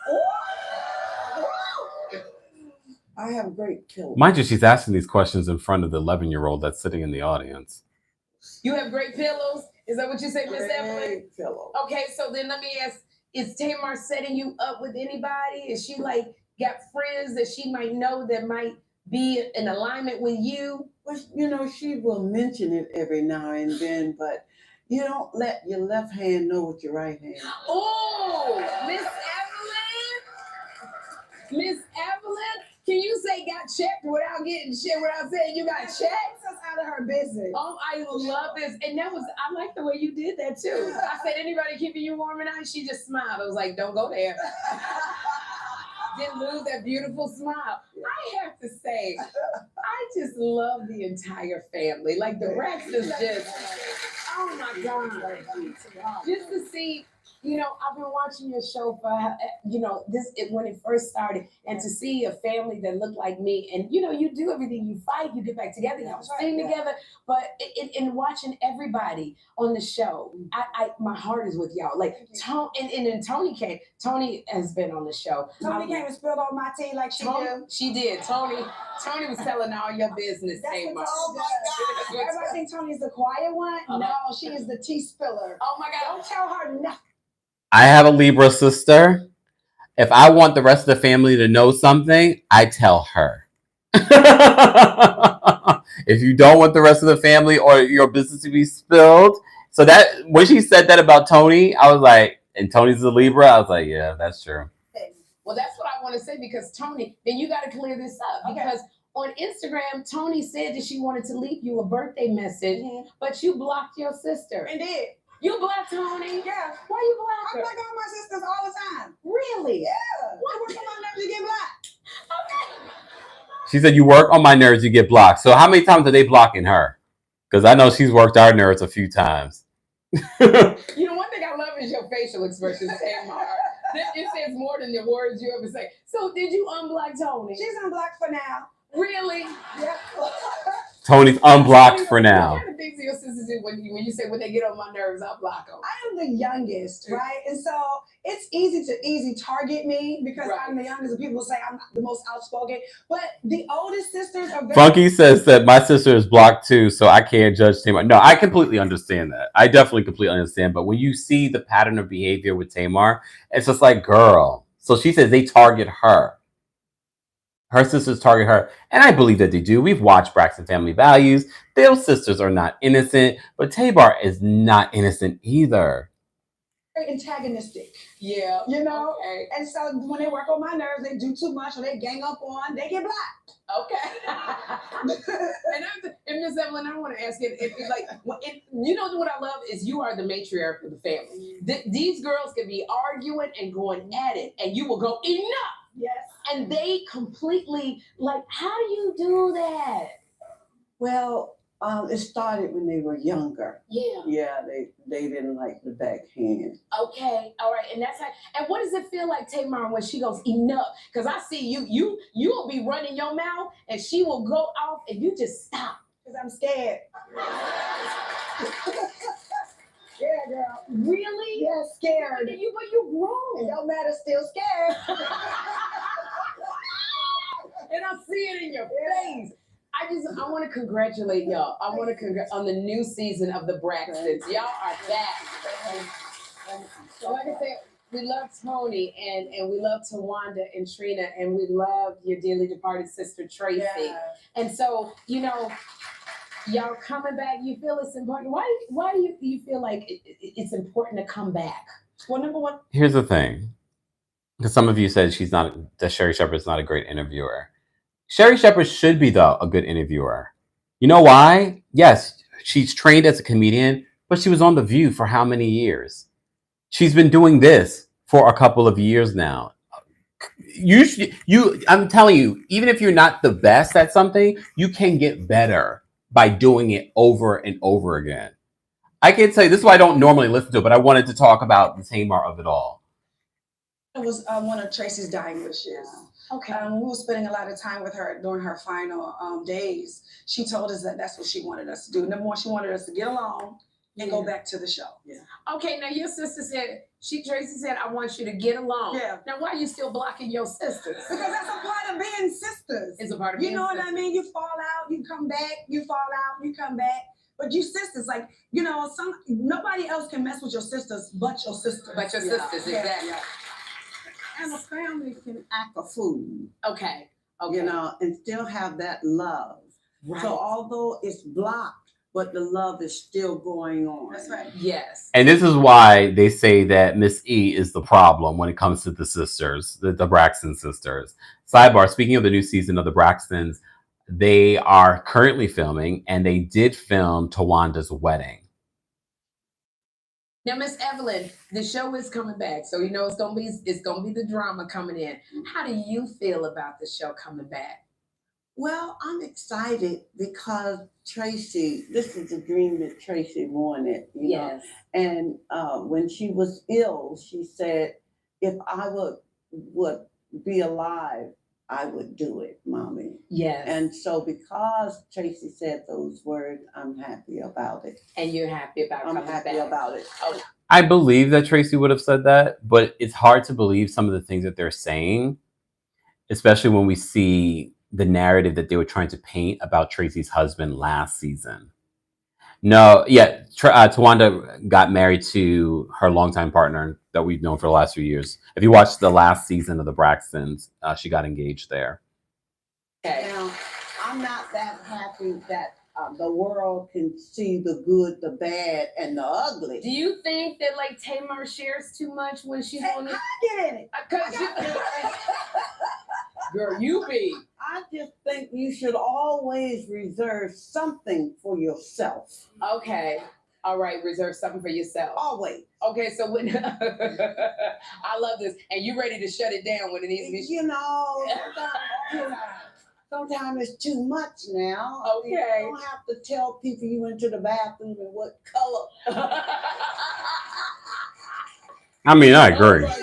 [SPEAKER 10] I have great pillows.
[SPEAKER 1] Mind you, she's asking these questions in front of the 11-year-old that's sitting in the audience.
[SPEAKER 8] You have great pillows? Is that what you say, Miss Evelyn?
[SPEAKER 10] Great pillows.
[SPEAKER 8] Okay, so then let me ask, is Tamar setting you up with anybody? Is she like got friends that she might know that might be in alignment with you?
[SPEAKER 10] Well, she will mention it every now and then, but you don't let your left hand know what your right hand.
[SPEAKER 8] Oh, Miss Evelyn, can you say got checked without getting shit, without saying you got checked?
[SPEAKER 9] That's out of her business.
[SPEAKER 8] Oh, I love this. And I like the way you did that too. I said, anybody keeping you warm at night? She just smiled. I was like, don't go there. Didn't lose that beautiful smile. I have to say, I just love the entire family. Like the Rex is just, oh my God. Just to see, I've been watching your show for, when it first started, and to see a family that looked like me, and you do everything, you fight, you get back together, you sing together, but in watching everybody on the show, my heart is with y'all. Like then Toni came. Toni has been on the show.
[SPEAKER 9] Toni came and spilled on my tea like she did.
[SPEAKER 8] She did. Toni was telling all your business.
[SPEAKER 9] Everybody think Toni's the quiet one. No, she is the tea spiller.
[SPEAKER 8] Oh my God!
[SPEAKER 9] Don't tell her nothing.
[SPEAKER 1] I have a Libra sister. If I want the rest of the family to know something, I tell her. If you don't want the rest of the family or your business to be spilled. So that when she said that about Toni, I was like, and Toni's a Libra, I was like, yeah, that's true.
[SPEAKER 8] Well, that's what I want to say, because Toni, then you got to clear this up. Because on Instagram, Toni said that she wanted to leave you a birthday message, but you blocked your sister.
[SPEAKER 9] And did.
[SPEAKER 8] You blocked Toni?
[SPEAKER 9] Yeah.
[SPEAKER 8] Why you blocked her?
[SPEAKER 9] I block all my sisters all the time.
[SPEAKER 8] Really?
[SPEAKER 9] Yeah. What? I want my numbers to get blocked.
[SPEAKER 8] Okay.
[SPEAKER 1] She said, you work on my nerves, you get blocked. So how many times are they blocking her? Because I know she's worked our nerves a few times.
[SPEAKER 8] You know, one thing I love is your facial expressions, Tamar. It says more than the words you ever say. So did you unblock Toni?
[SPEAKER 9] She's unblocked for now.
[SPEAKER 8] Really?
[SPEAKER 9] Yep.
[SPEAKER 1] Toni's unblocked for now.
[SPEAKER 8] What kind of things do your sisters do when you say, when they get on my nerves, I'll block them?
[SPEAKER 9] I am the youngest, right? And so it's easy target me because I'm the youngest and people say I'm the most outspoken. But the oldest sisters are very...
[SPEAKER 1] Funky says that my sister is blocked too, so I can't judge Tamar. No, I completely understand that. I definitely completely understand. But when you see the pattern of behavior with Tamar, it's just like, girl. So she says they target her. Her sisters target her. And I believe that they do. We've watched Braxton Family Values. Those sisters are not innocent. But Tamar is not innocent either.
[SPEAKER 9] Very antagonistic.
[SPEAKER 8] Yeah.
[SPEAKER 9] You know?
[SPEAKER 8] Okay.
[SPEAKER 9] And so when they work on my nerves, they do too much or they gang up on, they get blocked.
[SPEAKER 8] Okay. And Miss Evelyn, I want to ask you, you know what I love is you are the matriarch of the family. These girls can be arguing and going at it, and you will go, enough.
[SPEAKER 9] Yes.
[SPEAKER 8] And they completely, like, how do you do that?
[SPEAKER 10] Well, it started when they were younger.
[SPEAKER 8] Yeah.
[SPEAKER 10] Yeah, they didn't like the backhand.
[SPEAKER 8] Okay, all right, and that's how. And what does it feel like, Tamar, when she goes enough? Because I see you will be running your mouth, and she will go off, and you just stop.
[SPEAKER 9] Because I'm scared. Yeah, girl.
[SPEAKER 8] Really?
[SPEAKER 9] Yeah, scared.
[SPEAKER 8] But you grown.
[SPEAKER 9] It don't matter, still scared.
[SPEAKER 8] And I see it in your face. I want to congratulate y'all. I want to congratulate on the new season of the Braxtons. Y'all are back. So like I said, we love Toni and we love Tawanda and Trina and we love your dearly departed sister Tracy. Yeah. And so, you know, y'all coming back, you feel it's important. Why do you feel like it's important to come back? Well, number one.
[SPEAKER 1] Here's the thing. Because some of you said that Sherri Shepherd's not a great interviewer. Sherri Shepherd should be, though, a good interviewer. You know why? Yes, she's trained as a comedian, but she was on The View for how many years? She's been doing this for a couple of years now. I'm telling you, even if you're not the best at something, you can get better by doing it over and over again. I can tell you, this is why I don't normally listen to it, but I wanted to talk about the Tamar of it all.
[SPEAKER 9] It was one of Tracy's dying wishes. Okay. We were spending a lot of time with her during her final days. She told us that that's what she wanted us to do. Number one, she wanted us to get along and go back to the show. Yeah.
[SPEAKER 8] Okay, now your sister said, Tracy said, I want you to get along.
[SPEAKER 9] Yeah.
[SPEAKER 8] Now, why are you still blocking your sisters?
[SPEAKER 9] Because that's a part of being sisters.
[SPEAKER 8] It's a part of being sisters.
[SPEAKER 9] You know what I mean? You fall out, you come back, you fall out, you come back. But you sisters, like, you know, nobody else can mess with your sisters but your sisters.
[SPEAKER 8] But your sisters, exactly.
[SPEAKER 10] Yeah. And a family can act a fool.
[SPEAKER 8] Okay.
[SPEAKER 10] You know, and still have that love. Right. So although it's blocked, but the love is still going on.
[SPEAKER 9] That's right.
[SPEAKER 8] Yes.
[SPEAKER 1] And this is why they say that Miss E is the problem when it comes to the sisters, the Braxton sisters. Sidebar, speaking of the new season of the Braxtons, they are currently filming, and they did film Tawanda's wedding.
[SPEAKER 8] Now, Miss Evelyn, the show is coming back, so you know it's gonna be the drama coming in. How do you feel about the show coming back?
[SPEAKER 10] Well, I'm excited because Tracy, this is a dream that Tracy wanted, you know. And when she was ill, she said, if I would be alive, I would do it, Mommy.
[SPEAKER 8] Yes.
[SPEAKER 10] And so because Tracy said those words, I'm happy about it.
[SPEAKER 8] And you're happy about coming back?
[SPEAKER 10] I'm happy about it.
[SPEAKER 8] Oh.
[SPEAKER 1] I believe that Tracy would have said that, but it's hard to believe some of the things that they're saying, especially when we see the narrative that they were trying to paint about Tracy's husband last season. No, yeah, Tawanda got married to her longtime partner that we've known for the last few years. If you watched the last season of the Braxtons, she got engaged there.
[SPEAKER 10] Okay. Now, I'm not that happy that the world can see the good, the bad, and the ugly.
[SPEAKER 8] Do you think that like Tamar shares too much when she's on the?
[SPEAKER 9] Get in it.
[SPEAKER 8] Girl, you be.
[SPEAKER 10] I just think you should always reserve something for yourself.
[SPEAKER 8] Okay. All right, reserve something for yourself.
[SPEAKER 10] Always.
[SPEAKER 8] Okay, so when I love this, and you ready to shut it down when it needs to be.
[SPEAKER 10] You know, sometimes it's too much now.
[SPEAKER 8] Okay.
[SPEAKER 10] You don't have to tell people you went to the bathroom and what color.
[SPEAKER 1] I mean, I agree.
[SPEAKER 8] Oh my gosh.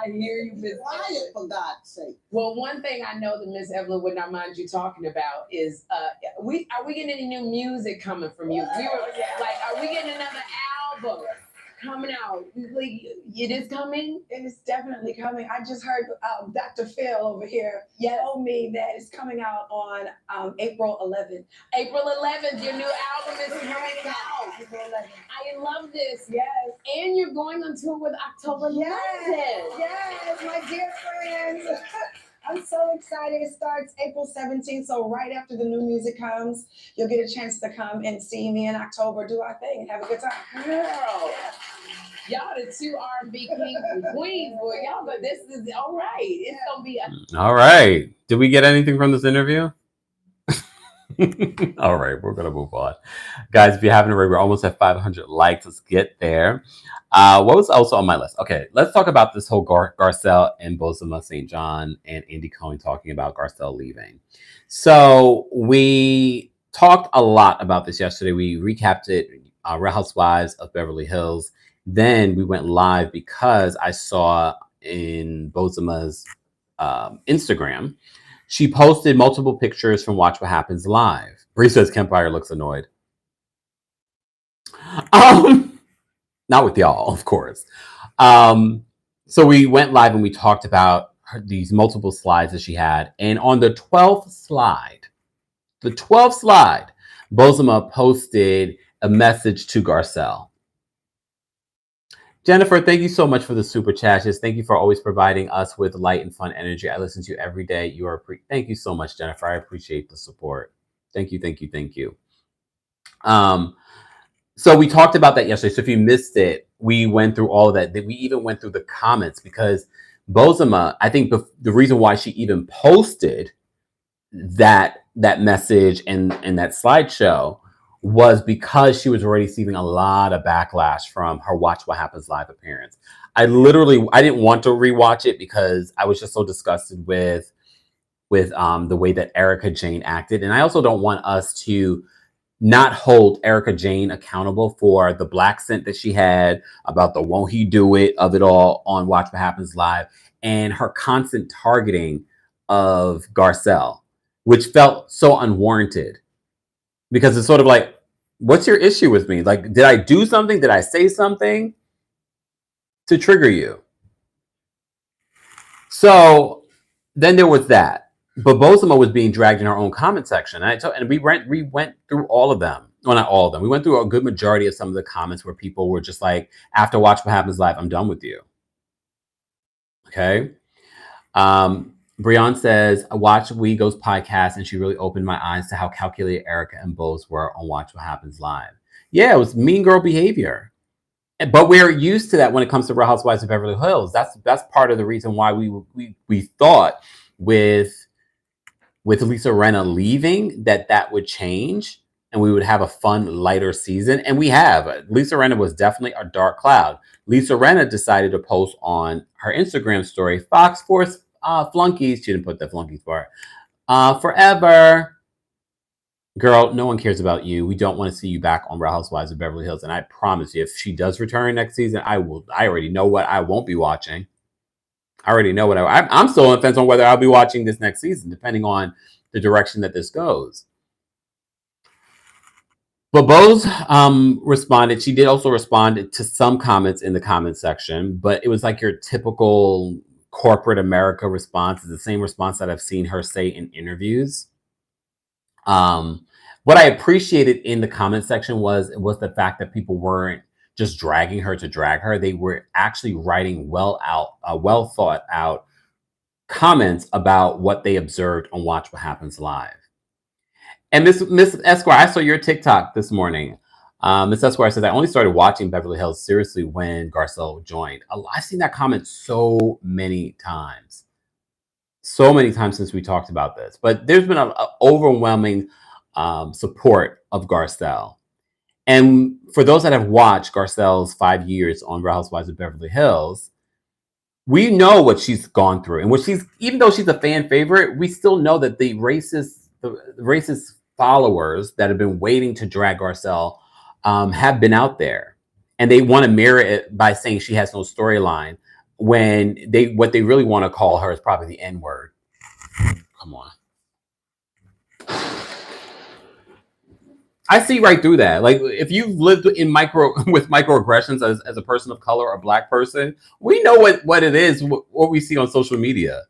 [SPEAKER 8] I hear you, Miss
[SPEAKER 10] Quiet, for God's sake.
[SPEAKER 8] Well, one thing I know that Miss Evelyn would not mind you talking about is are we getting any new music coming from you? Are we getting another album coming out? Like, it is coming?
[SPEAKER 9] It is definitely coming. I just heard Dr. Phil over here tell me that it's coming out on April 11th.
[SPEAKER 8] April 11th, your new album is coming out.
[SPEAKER 9] April 11th.
[SPEAKER 8] I love this.
[SPEAKER 9] Yes.
[SPEAKER 8] And you're going on tour with October London.
[SPEAKER 9] Yes, my dear friends. I'm so excited. It starts April 17th. So right after the new music comes, you'll get a chance to come and see me in October, do our thing, and have a good time.
[SPEAKER 8] Girl. Y'all the two R&B kings and queens, boy. Y'all, but this is all right. It's gonna be
[SPEAKER 1] all right. Did we get anything from this interview? All right, we're gonna move on, guys. If you haven't already, we're almost at 500 likes. Let's get there. What was also on my list? Okay, let's talk about this whole Garcelle and Bozoma St. John and Andy Cohen talking about Garcelle leaving. So we talked a lot about this yesterday. We recapped it. Real Housewives of Beverly Hills. Then we went live because I saw in Bozoma's Instagram, she posted multiple pictures from Watch What Happens Live. Bree says Kempire looks annoyed. Not with y'all, of course. So we went live and we talked about these multiple slides that she had. And on the 12th slide, Bozoma posted a message to Garcelle. Jennifer, thank you so much for the super chats. Thank you for always providing us with light and fun energy. I listen to you every day. You are thank you so much, Jennifer. I appreciate the support. Thank you, thank you, thank you. So we talked about that yesterday. So if you missed it, we went through all of that. We even went through the comments because Bozoma, I think the reason why she even posted that message and that slideshow was because she was already receiving a lot of backlash from her Watch What Happens Live appearance. I didn't want to rewatch it because I was just so disgusted with the way that Erica Jane acted. And I also don't want us to not hold Erica Jane accountable for the black scent that she had, about the won't he do it of it all on Watch What Happens Live, and her constant targeting of Garcelle, which felt so unwarranted. Because it's sort of like, what's your issue with me? Like, did I do something? Did I say something to trigger you? So then there was that. But Bozoma was being dragged in her own comment section. And we went through all of them. Well, not all of them. We went through a good majority of some of the comments where people were just like, after Watch What Happens Live, I'm done with you. Okay. Breon says, I watched Wego's podcast and she really opened my eyes to how calculated Erica and Boz were on Watch What Happens Live. Yeah, it was mean girl behavior. But we're used to that when it comes to Real Housewives of Beverly Hills. That's part of the reason why we thought with Lisa Rinna leaving that would change and we would have a fun, lighter season. And we have. Lisa Rinna was definitely a dark cloud. Lisa Rinna decided to post on her Instagram story, Fox Force flunkies. She didn't put the flunkies part. Forever. Girl, no one cares about you. We don't want to see you back on Real Housewives of Beverly Hills. And I promise you, if she does return next season, I already know what I won't be watching. I already know what I'm still on the fence on whether I'll be watching this next season, depending on the direction that this goes. But Boz responded. She did also respond to some comments in the comment section, but it was like your typical corporate America response. Is the same response that I've seen her say in interviews. What I appreciated in the comment section was the fact that people weren't just dragging her to drag her. They were actually writing well thought out comments about what they observed on Watch What Happens Live. And Miss Esquire, I saw your TikTok this morning. Miss Esquire says, I only started watching Beverly Hills seriously when Garcelle joined. I've seen that comment so many times. So many times since we talked about this. But there's been an overwhelming support of Garcelle. And for those that have watched Garcelle's 5 years on Real Housewives of Beverly Hills, we know what she's gone through, and what she's, even though she's a fan favorite, we still know that the racist followers that have been waiting to drag Garcelle have been out there, and they want to mirror it by saying she has no storyline, when what they really want to call her is probably the N-word. Come on. I see right through that. Like, if you've lived with microaggressions as a person of color or Black person, we know what it is, what we see on social media.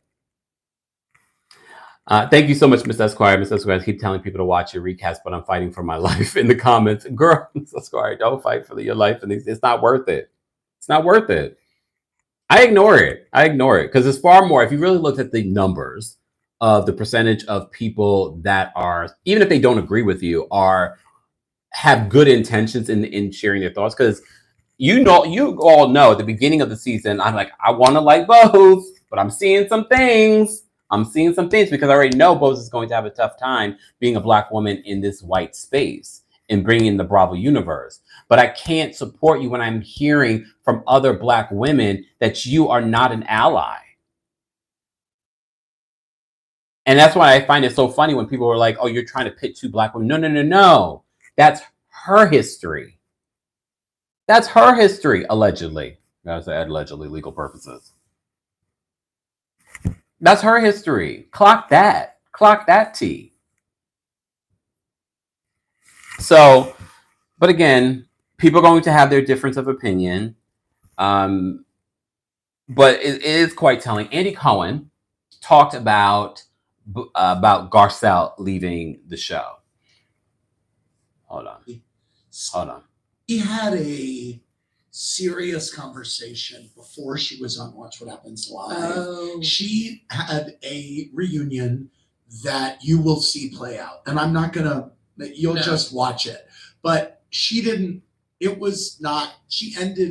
[SPEAKER 1] Thank you so much, Miss Esquire. Miss Esquire, I keep telling people to watch your recaps, but I'm fighting for my life in the comments. Girl, Miss Esquire, don't fight for your life, and it's not worth it. It's not worth it. I ignore it. Because it's far more, if you really looked at the numbers of the percentage of people that are, even if they don't agree with you, have good intentions in sharing their thoughts. Because you all know at the beginning of the season, I'm like, I want to like both, but I'm seeing some things. Because I already know Bose is going to have a tough time being a Black woman in this white space and bringing in the Bravo universe. But I can't support you when I'm hearing from other Black women that you are not an ally. And that's why I find it so funny when people are like, oh, you're trying to pit two Black women. No. That's her history. That's her history, allegedly. I gotta say allegedly, legal purposes. That's her history. Clock that. Clock that T. So, but again, people are going to have their difference of opinion. But it is quite telling. Andy Cohen talked about Garcelle leaving the show. Hold on.
[SPEAKER 11] He had a serious conversation before she was on Watch What Happens Live. Oh. She had a reunion that you will see play out. And I'm not you'll just watch it. But she ended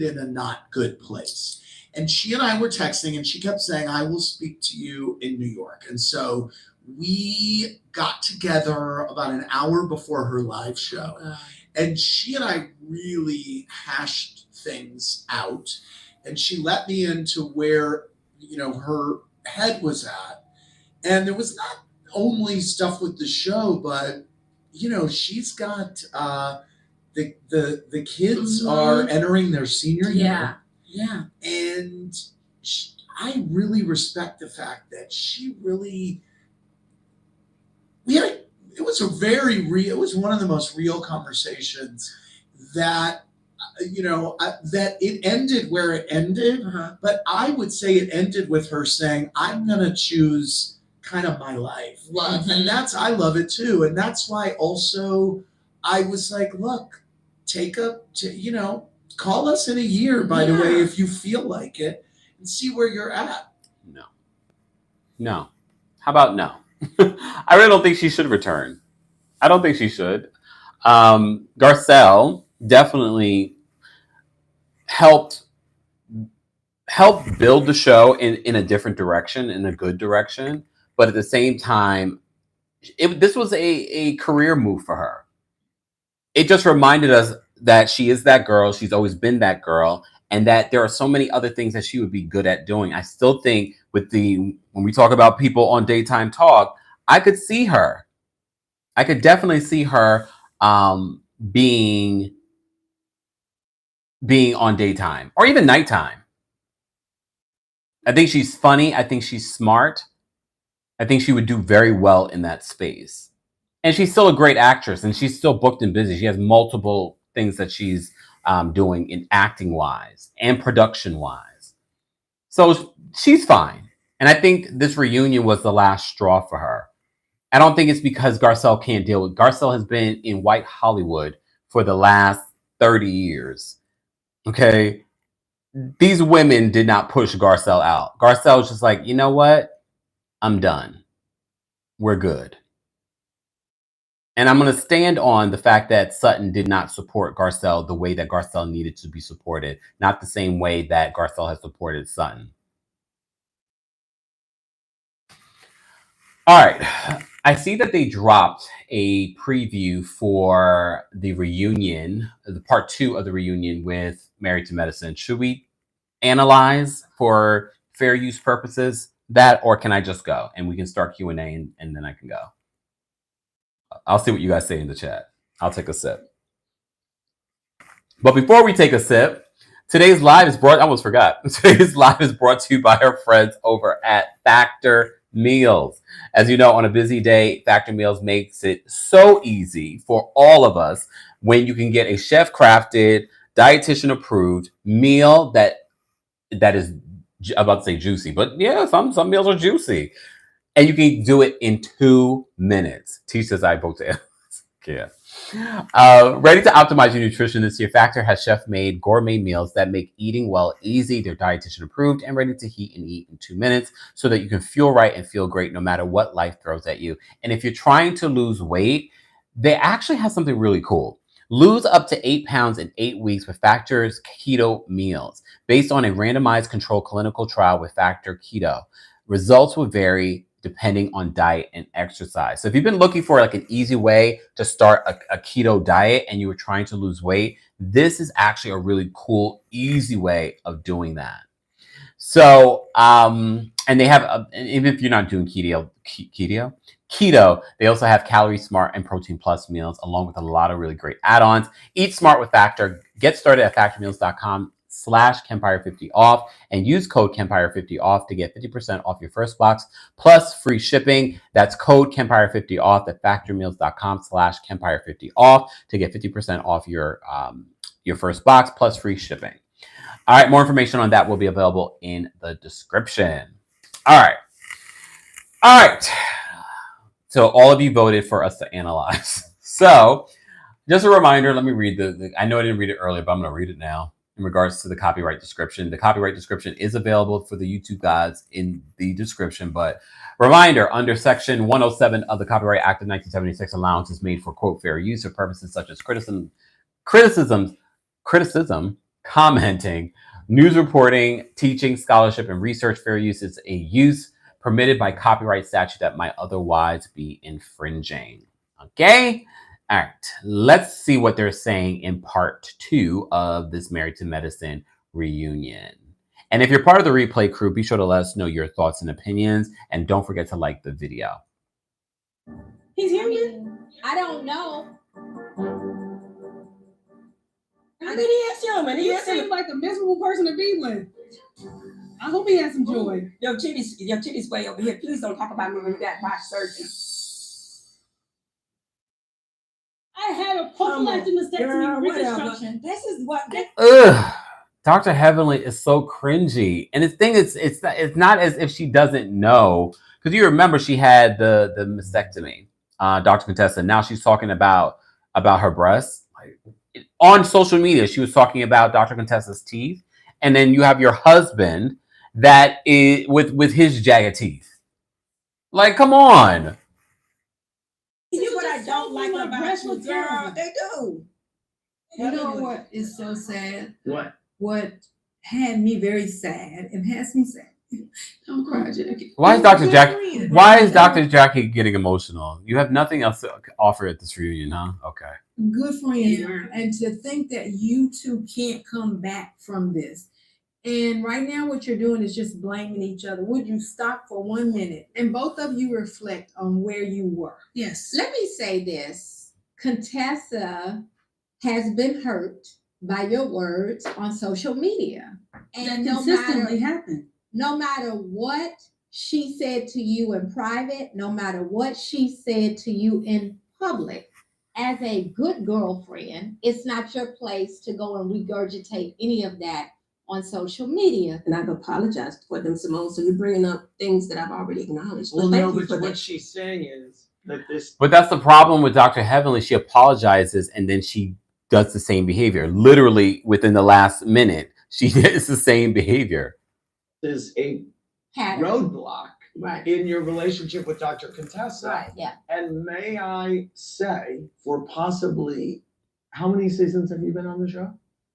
[SPEAKER 11] in a not good place. And she and I were texting, and she kept saying, I will speak to you in New York. And so we got together about an hour before her live show. And she and I really hashed things out. And she let me into where, her head was at. And there was not only stuff with the show, but, she's got the kids are entering their senior year. Yeah. And I really respect the fact that she really, it was it was one of the most real conversations that, that it ended where it ended. But I would say it ended with her saying, I'm going to choose kind of my life. And I love it too. And that's why also I was like, look, call us in a year, by the way, if you feel like it, and see where you're at.
[SPEAKER 1] No. How about no? I really don't think she should return. I don't think she should. Garcelle definitely helped build the show in a different direction, in a good direction. But at the same time, this was a career move for her. It just reminded us that she is that girl. She's always been that girl. And that there are so many other things that she would be good at doing. I still think when we talk about people on Daytime Talk, I could see her. I could definitely see her being on daytime or even nighttime. I think she's funny. I think she's smart. I think she would do very well in that space. And she's still a great actress, and she's still booked and busy. She has multiple things that she's doing in acting wise and production wise. So she's fine. And I think this reunion was the last straw for her. I don't think it's because Garcelle can't deal with. Garcelle has been in white Hollywood for the last 30 years. Okay. These women did not push Garcelle out. Garcelle was just like, you know what? I'm done. We're good. And I'm going to stand on the fact that Sutton did not support Garcelle the way that Garcelle needed to be supported. Not the same way that Garcelle has supported Sutton. All right. I see that they dropped a preview for the reunion, the part 2 of the reunion with Married to Medicine. Should we analyze for fair use purposes, that, or can I just go and we can start Q&A and then I can go? I'll see what you guys say in the chat. I'll take a sip. But before we take a sip, today's live is brought, I almost forgot. Today's live is brought to you by our friends over at Factor Meals. As you know, on a busy day, Factor Meals makes it so easy for all of us when you can get a chef-crafted, dietitian-approved meal that is, I'm about to say juicy, but yeah, some meals are juicy. And you can do it in 2 minutes. Teach says I both to yeah. Ready to optimize your nutrition this year, Factor has chef-made gourmet meals that make eating well easy. They're dietitian approved and ready to heat and eat in 2 minutes so that you can feel right and feel great no matter what life throws at you. And if you're trying to lose weight, they actually have something really cool. Lose up to 8 pounds in 8 weeks with Factor's keto meals. Based on a randomized controlled clinical trial with Factor Keto, results will vary depending on diet and exercise. So if you've been looking for like an easy way to start a keto diet and you were trying to lose weight, this is actually a really cool, easy way of doing that. So, and they have, even if you're not doing keto, they also have Calorie Smart and Protein Plus meals, along with a lot of really great add-ons. Eat smart with Factor. Get started at factormeals.com/Kempire50 off and use code Kempire50 off to get 50% off your first box plus free shipping. That's code Kempire50 off at factormeals.com/Kempire50 off to get 50% off your first box plus free shipping. All right, more information on that will be available in the description. All right. So all of you voted for us to analyze. So just a reminder, let me read I know I didn't read it earlier, but I'm going to read it now in regards to the copyright description. The copyright description is available for the YouTube guys in the description, but reminder, under Section 107 of the Copyright Act of 1976, allowance is made for, quote, fair use for purposes such as criticism, commenting, news reporting, teaching, scholarship, and research. Fair use is a use permitted by copyright statute that might otherwise be infringing. Okay? All right. Let's see what they're saying in part 2 of this Married to Medicine reunion. And if you're part of the replay crew, be sure to let us know your thoughts and opinions. And don't forget to like the video.
[SPEAKER 2] He's human?
[SPEAKER 3] I don't know.
[SPEAKER 5] I think he is human. He seems like a miserable person to be with. I hope he has some joy. Your titty's way over here. Please don't talk about me when you got botched surgery. I had a prophylactic mastectomy reconstruction. This is what.
[SPEAKER 1] Ugh. Dr. Heavenly is so cringy. And the thing is, it's not as if she doesn't know. Because you remember she had the mastectomy, Dr. Contessa. Now she's talking about her breasts. On social media, she was talking about Dr. Contessa's teeth. And then you have your husband that is with his jagged teeth. Like, come on.
[SPEAKER 5] You know what I don't like about you, girl? They do.
[SPEAKER 2] You know what is so sad?
[SPEAKER 6] What?
[SPEAKER 2] What had me very sad and has me sad. Don't cry, Jackie.
[SPEAKER 1] Why is Dr. Jackie getting emotional? You have nothing else to offer at this reunion, huh? Okay.
[SPEAKER 2] Good friends, and to think that you two can't come back from this. And right now what you're doing is just blaming each other. Would you stop for 1 minute and both of you reflect on where you were?
[SPEAKER 3] Yes. Let me say this. Contessa has been hurt by your words on social media. And
[SPEAKER 2] that consistently happened.
[SPEAKER 3] No matter what she said to you in private, no matter what she said to you in public, as a good girlfriend, it's not your place to go and regurgitate any of that on social media.
[SPEAKER 5] And I've apologized for them, Simone. So you're bringing up things that I've already acknowledged.
[SPEAKER 12] Well, no, but what she's saying is that this.
[SPEAKER 1] But that's the problem with Dr. Heavenly. She apologizes and then she does the same behavior. Literally within the last minute, she does the same behavior.
[SPEAKER 12] Is a roadblock in your relationship with Dr. Contessa.
[SPEAKER 3] Right, yeah.
[SPEAKER 12] And may I say, for possibly, how many seasons have you been on the show?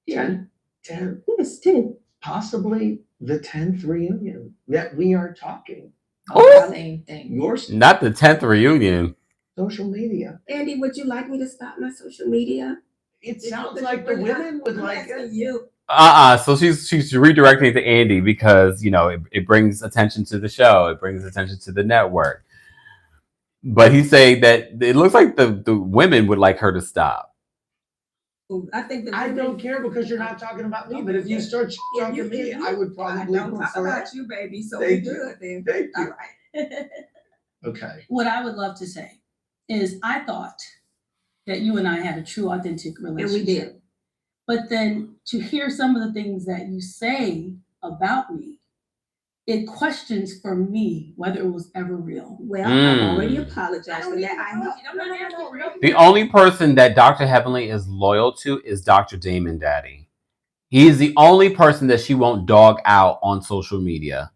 [SPEAKER 12] 10? 10?
[SPEAKER 5] Yes, 10.
[SPEAKER 12] Possibly the 10th reunion that we are talking
[SPEAKER 3] about. Same thing.
[SPEAKER 1] Not the 10th reunion.
[SPEAKER 12] Social media.
[SPEAKER 5] Andy, would you like me to stop my social media?
[SPEAKER 12] It sounds like the women would like it.
[SPEAKER 5] You.
[SPEAKER 1] So she's redirecting it to Andy because it brings attention to the show. It brings attention to the network. But he's saying that it looks like the women would like her to stop.
[SPEAKER 5] I think
[SPEAKER 12] I don't care because you're not talking about me. But if you start talking to me, I would probably
[SPEAKER 2] don't talk
[SPEAKER 12] prefer.
[SPEAKER 2] about you, baby. So
[SPEAKER 12] Thank
[SPEAKER 2] we
[SPEAKER 12] you.
[SPEAKER 2] good then.
[SPEAKER 12] Thank you.
[SPEAKER 2] All right.
[SPEAKER 12] Okay.
[SPEAKER 13] What I would love to say is I thought that you and I had a true, authentic relationship.
[SPEAKER 2] And we did.
[SPEAKER 13] But then to hear some of the things that you say about me, it questions for me whether it was ever real.
[SPEAKER 2] Well, I've already apologized for that. I know.
[SPEAKER 1] The only person that Dr. Heavenly is loyal to is Dr. Damon Daddy. He's the only person that she won't dog out on social media.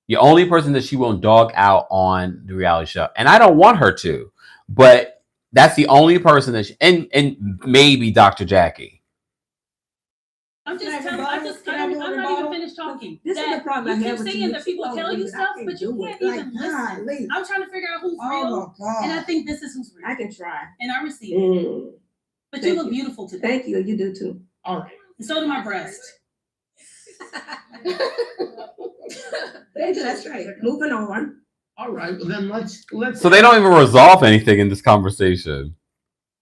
[SPEAKER 1] The only person that she won't dog out on the reality show. And I don't want her to, but that's the only person that and maybe Dr. Jackie.
[SPEAKER 13] I'm not even finished talking.
[SPEAKER 2] This is the problem I have with
[SPEAKER 13] saying
[SPEAKER 2] you.
[SPEAKER 13] that people tell you stuff, but you can't even listen. I'm trying to figure out who's real, and I think this is who's real.
[SPEAKER 2] I can try.
[SPEAKER 13] And I receive it. But you look beautiful today.
[SPEAKER 2] Thank you. You do too.
[SPEAKER 12] All right.
[SPEAKER 13] And so do my breast.
[SPEAKER 2] That's right. Moving on.
[SPEAKER 12] All right. Well, then let's.
[SPEAKER 1] So they don't even resolve anything in this conversation.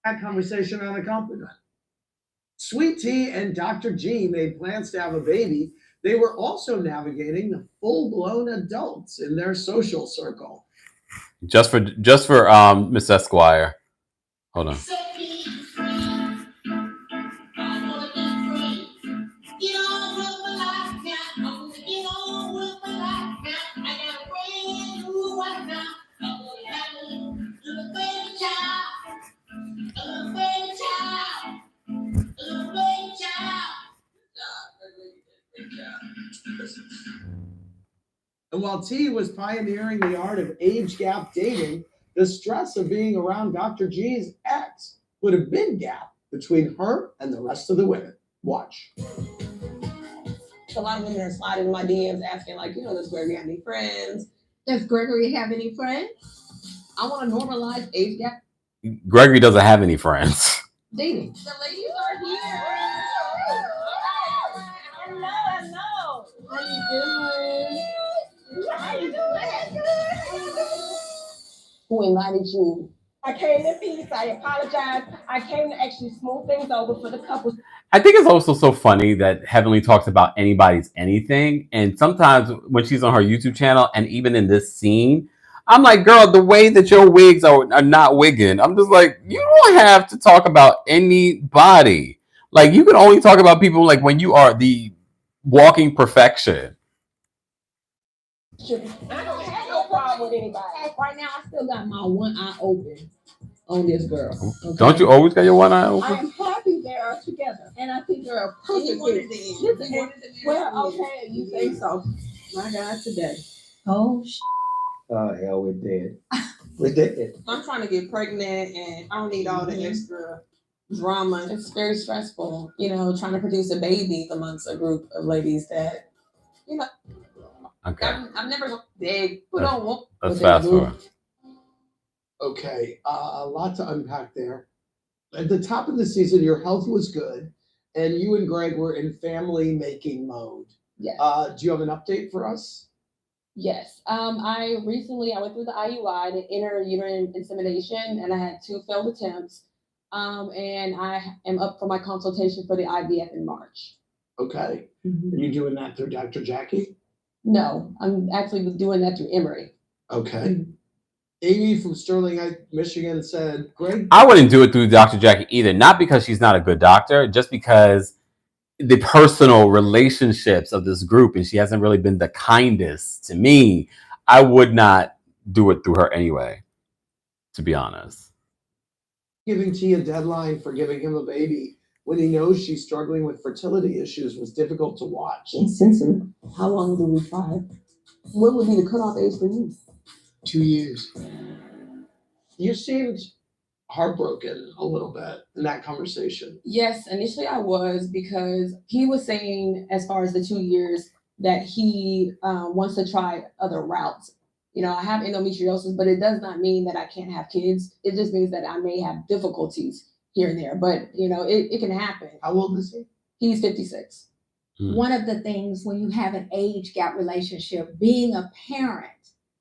[SPEAKER 12] That conversation on a compliment. Sweet Tea and Dr. G made plans to have a baby. They were also navigating the full-blown adults in their social circle.
[SPEAKER 1] Just for Miss Esquire. Hold on.
[SPEAKER 12] And while T was pioneering the art of age gap dating, the stress of being around Dr. G's ex put a big gap between her and the rest of the women. Watch.
[SPEAKER 14] A lot of women are sliding in my DMs asking, like, does Gregory have any friends?
[SPEAKER 3] Does Gregory have any friends?
[SPEAKER 14] I want to normalize age gap
[SPEAKER 1] Gregory doesn't have any friends.
[SPEAKER 14] dating.
[SPEAKER 3] The ladies are here. Hello. How you doing? How you doing?
[SPEAKER 14] Who invited you?
[SPEAKER 15] I came in peace. I apologize. I came to actually smooth things over for the couple.
[SPEAKER 1] I think it's also so funny that Heavenly talks about anybody's anything. And sometimes when she's on her YouTube channel and even in this scene, I'm like, girl, the way that your wigs are not wigging, I'm just like, you don't have to talk about anybody. Like, you can only talk about people like when you are the walking perfection.
[SPEAKER 15] I don't have no problem with anybody.
[SPEAKER 14] Right now, I still got my one eye open on this girl. Okay?
[SPEAKER 1] Don't you always got your one eye open?
[SPEAKER 15] I'm happy they are together, and I think they're a perfect fit. Well, okay, you think so. My God, today.
[SPEAKER 3] Oh,
[SPEAKER 12] Oh, hell, we're dead. We're dead.
[SPEAKER 14] I'm trying to get pregnant, and I don't need all the extra drama. It's very stressful, trying to produce a baby amongst a group of ladies that,
[SPEAKER 1] Okay.
[SPEAKER 14] I'm never going to beg, but don't want.
[SPEAKER 1] Let's fast forward.
[SPEAKER 12] Okay, a lot to unpack there. At the top of the season, your health was good, and you and Greg were in family making mode.
[SPEAKER 14] Yes.
[SPEAKER 12] Do you have an update for us?
[SPEAKER 14] Yes. I went through the IUI, the intrauterine insemination, and I had 2 failed attempts. And I am up for my consultation for the IVF in March.
[SPEAKER 12] Okay. Are you doing that through Dr. Jackie?
[SPEAKER 14] No, I'm actually doing that through Emory.
[SPEAKER 12] Okay. Amy from Sterling, Michigan said, Greg.
[SPEAKER 1] I wouldn't do it through Dr. Jackie either. Not because she's not a good doctor, just because the personal relationships of this group, and she hasn't really been the kindest to me. I would not do it through her anyway, to be honest.
[SPEAKER 12] Giving T a deadline for giving him a baby when he knows she's struggling with fertility issues was difficult to watch.
[SPEAKER 14] Sensitive. How long do we try? What would be the cutoff age for you?
[SPEAKER 12] 2 years. You seemed heartbroken a little bit in that conversation.
[SPEAKER 14] Yes, initially I was, because he was saying, as far as the 2 years, that he wants to try other routes. I have endometriosis, but it does not mean that I can't have kids. It just means that I may have difficulties here and there, but it can happen.
[SPEAKER 12] How old is he?
[SPEAKER 14] He's 56.
[SPEAKER 3] One of the things when you have an age gap relationship, being a parent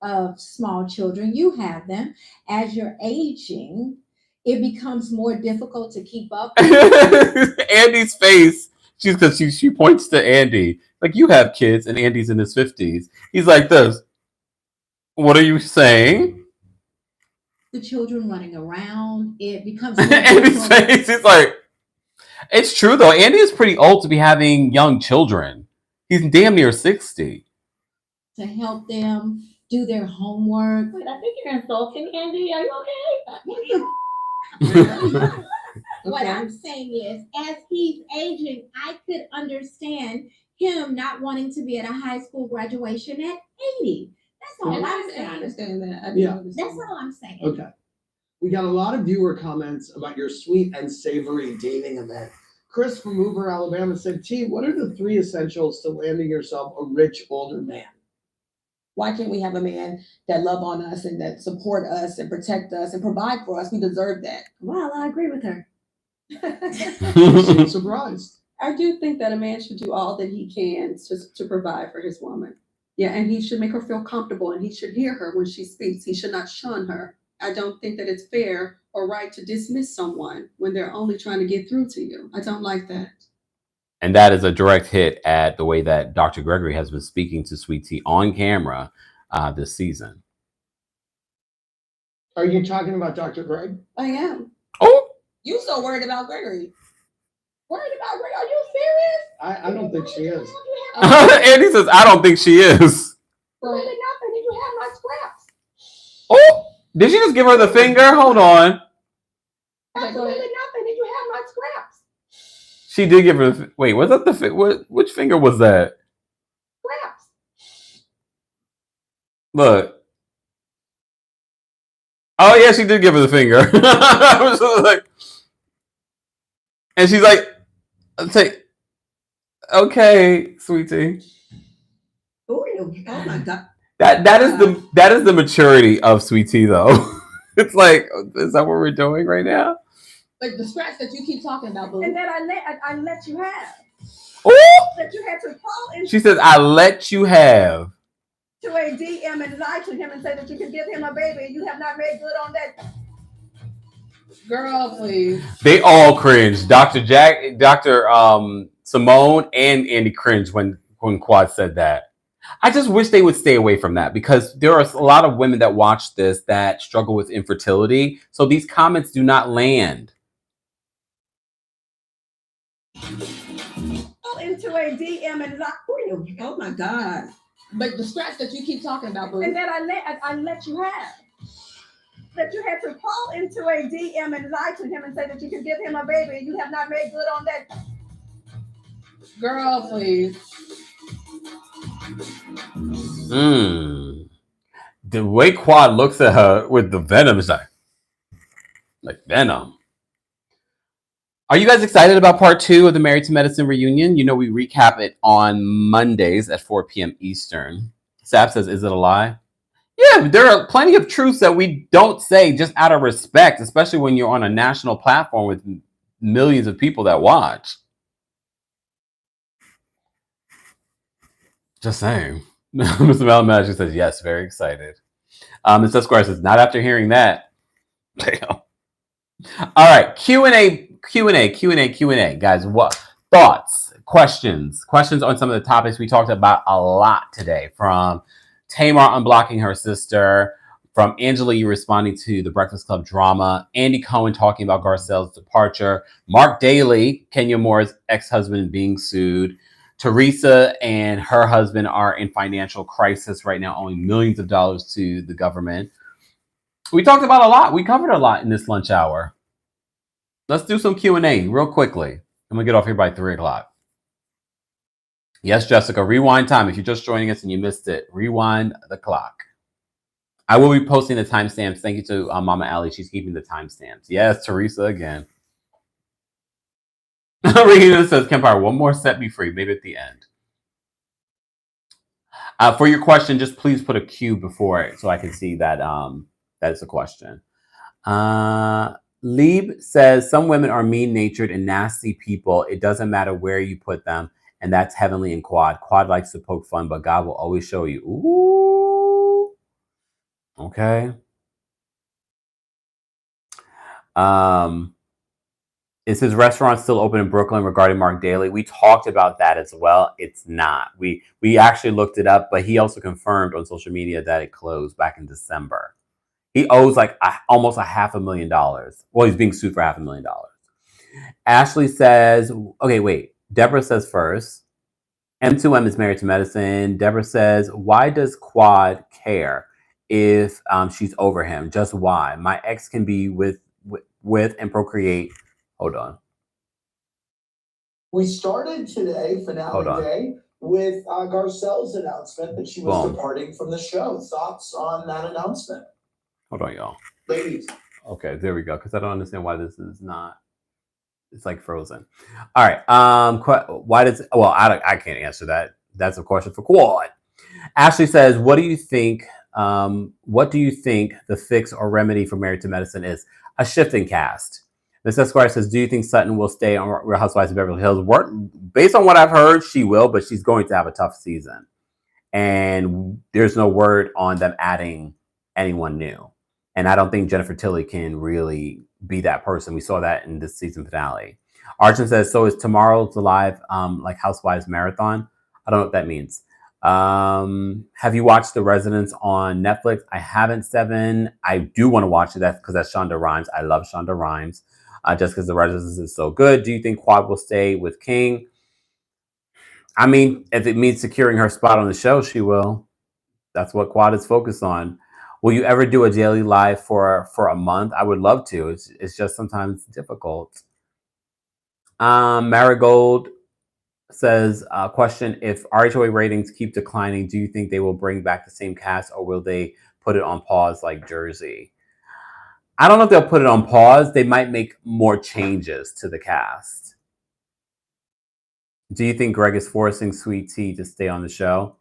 [SPEAKER 3] of small children, you have them, as you're aging, it becomes more difficult to keep up.
[SPEAKER 1] Andy's face. She points to Andy. Like, you have kids, and Andy's in his 50s. He's like this. What are you saying?
[SPEAKER 3] The children running around, it becomes
[SPEAKER 1] Andy's face. He's like, it's true though. Andy is pretty old to be having young children. He's damn near 60.
[SPEAKER 3] To help them do their homework.
[SPEAKER 15] Wait, I think you're insulting Andy. Are you okay?
[SPEAKER 3] What I'm saying is, as he's aging, I could understand him not wanting to be at a high school graduation at 80. That's all I'm saying.
[SPEAKER 8] I understand that.
[SPEAKER 3] That's all I'm saying.
[SPEAKER 12] Okay. We got a lot of viewer comments about your sweet and savory dating event. Chris from Hoover, Alabama said, T, what are the 3 essentials to landing yourself a rich older man?
[SPEAKER 14] Why can't we have a man that love on us and that support us and protect us and provide for us? We deserve that.
[SPEAKER 3] Well, I agree with her.
[SPEAKER 12] You seem surprised.
[SPEAKER 16] I do think that a man should do all that he can to provide for his woman. Yeah, and he should make her feel comfortable, and he should hear her when she speaks. He should not shun her. I don't think that it's fair or right to dismiss someone when they're only trying to get through to you. I don't like that.
[SPEAKER 1] And that is a direct hit at the way that Dr. Gregory has been speaking to Sweet Tea on camera this season.
[SPEAKER 12] Are you talking about Dr. Greg?
[SPEAKER 16] I am.
[SPEAKER 1] Oh!
[SPEAKER 14] You so worried about Gregory. Worried about Gregory? Are you serious?
[SPEAKER 12] I don't think she is.
[SPEAKER 1] Andy says, I don't think she is.
[SPEAKER 15] Really nothing. Did you have my scraps?
[SPEAKER 1] Oh! Did she just give her the finger? Hold on.
[SPEAKER 15] Absolutely nothing. Did you have my scraps?
[SPEAKER 1] She did give her the... Wait, was that the... Which finger was that?
[SPEAKER 15] Scraps.
[SPEAKER 1] Look. Oh, yeah, she did give her the finger. I was just like... And she's like... Take... Okay, sweetie.
[SPEAKER 15] Oh my God.
[SPEAKER 1] That is the maturity of Sweet Tea, though. It's like, is that what we're doing right now?
[SPEAKER 14] Like the scratch that you keep talking about, boo.
[SPEAKER 15] And that I let you have.
[SPEAKER 1] Oh!
[SPEAKER 15] That you had to call in.
[SPEAKER 1] She says, I let you have.
[SPEAKER 15] To a DM and lie to him and say that you can give him a baby and you have not made good on that.
[SPEAKER 14] Girl, please.
[SPEAKER 1] They all cringed. Dr. Simone and Andy cringed when Quad said that. I just wish they would stay away from that because there are a lot of women that watch this that struggle with infertility. So these comments do not land.
[SPEAKER 15] Into a DM and lie. Oh my God.
[SPEAKER 14] But the scratch that you keep talking about, boo.
[SPEAKER 15] And that I let you have. That you had to call into a DM and lie to him and say that you can give him a baby and you have not made good on that.
[SPEAKER 14] Girl, please.
[SPEAKER 1] The way Quad looks at her with the venom is like venom. Are you guys excited about part 2 of the Married to Medicine reunion? You know, we recap it on Mondays at 4 p.m. Eastern. Sapp says, is it a lie? Yeah, there are plenty of truths that we don't say just out of respect, especially when you're on a national platform with millions of people that watch. Just saying. Mr. Malamagic says, yes, very excited. Mr. Square says, not after hearing that. Damn. All right, Q&A. Guys, what thoughts, questions on some of the topics we talked about a lot today, from Tamar unblocking her sister, from Angela Yee responding to the Breakfast Club drama, Andy Cohen talking about Garcelle's departure, Marc Daily, Kenya Moore's ex-husband being sued, Teressa and her husband are in financial crisis right now, owing millions of dollars to the government. We talked about a lot. We covered a lot in this lunch hour. Let's do some Q&A real quickly. I'm going to get off here by 3 o'clock. Yes, Jessica, rewind time. If you're just joining us and you missed it, rewind the clock. I will be posting the timestamps. Thank you to Mama Allie. She's keeping the timestamps. Yes, Teresa again. Regina says, Kempire, one more set me free, maybe at the end. For your question, just please put a Q before it so I can see that that is a question. Lieb says, some women are mean-natured and nasty people. It doesn't matter where you put them. and that's Heavenly and Quad. Quad likes to poke fun, but God will always show you. Ooh. Okay. Is his restaurant still open in Brooklyn regarding Marc Daily? We talked about that as well. It's not. We actually looked it up, but he also confirmed on social media that it closed back in December. He owes like almost $500,000. Well, he's being sued for $500,000. Ashley says, okay, wait. Deborah says first. M2M is married to medicine. Deborah says, why does Quad care if she's over him? Just why? My ex can be with and procreate. Hold on.
[SPEAKER 12] We started today, finale day, with Garcelle's announcement that she was departing from the show. Thoughts on that announcement?
[SPEAKER 1] Hold on, y'all.
[SPEAKER 12] Ladies.
[SPEAKER 1] Okay, there we go. Because I don't understand why this is not. It's like frozen. All right. Why does? Well, I can't answer that. That's a question for Quad. Ashley says, "What do you think? What do you think the fix or remedy for Married to Medicine is? A shift in cast." Miss Esquire says, "Do you think Sutton will stay on Real Housewives of Beverly Hills?" Based on what I've heard, she will, but she's going to have a tough season, and there's no word on them adding anyone new. And I don't think Jennifer Tilly can really be that person. We saw that in this season finale. Archon says, so is tomorrow's live like Housewives marathon? I don't know what that means. Have you watched The Residence on Netflix? I haven't, Seven. I do want to watch it. That's because that's Shonda Rhimes. I love Shonda Rhimes. Just because The Residence is so good. Do you think Quad will stay with King? I mean, if it means securing her spot on the show, she will. That's what Quad is focused on. Will you ever do a daily live for a month? I would love to. It's just sometimes difficult. Marigold says, question, if RHOA ratings keep declining, do you think they will bring back the same cast or will they put it on pause like Jersey? I don't know if they'll put it on pause. They might make more changes to the cast. Do you think Greg is forcing Sweet Tea to stay on the show?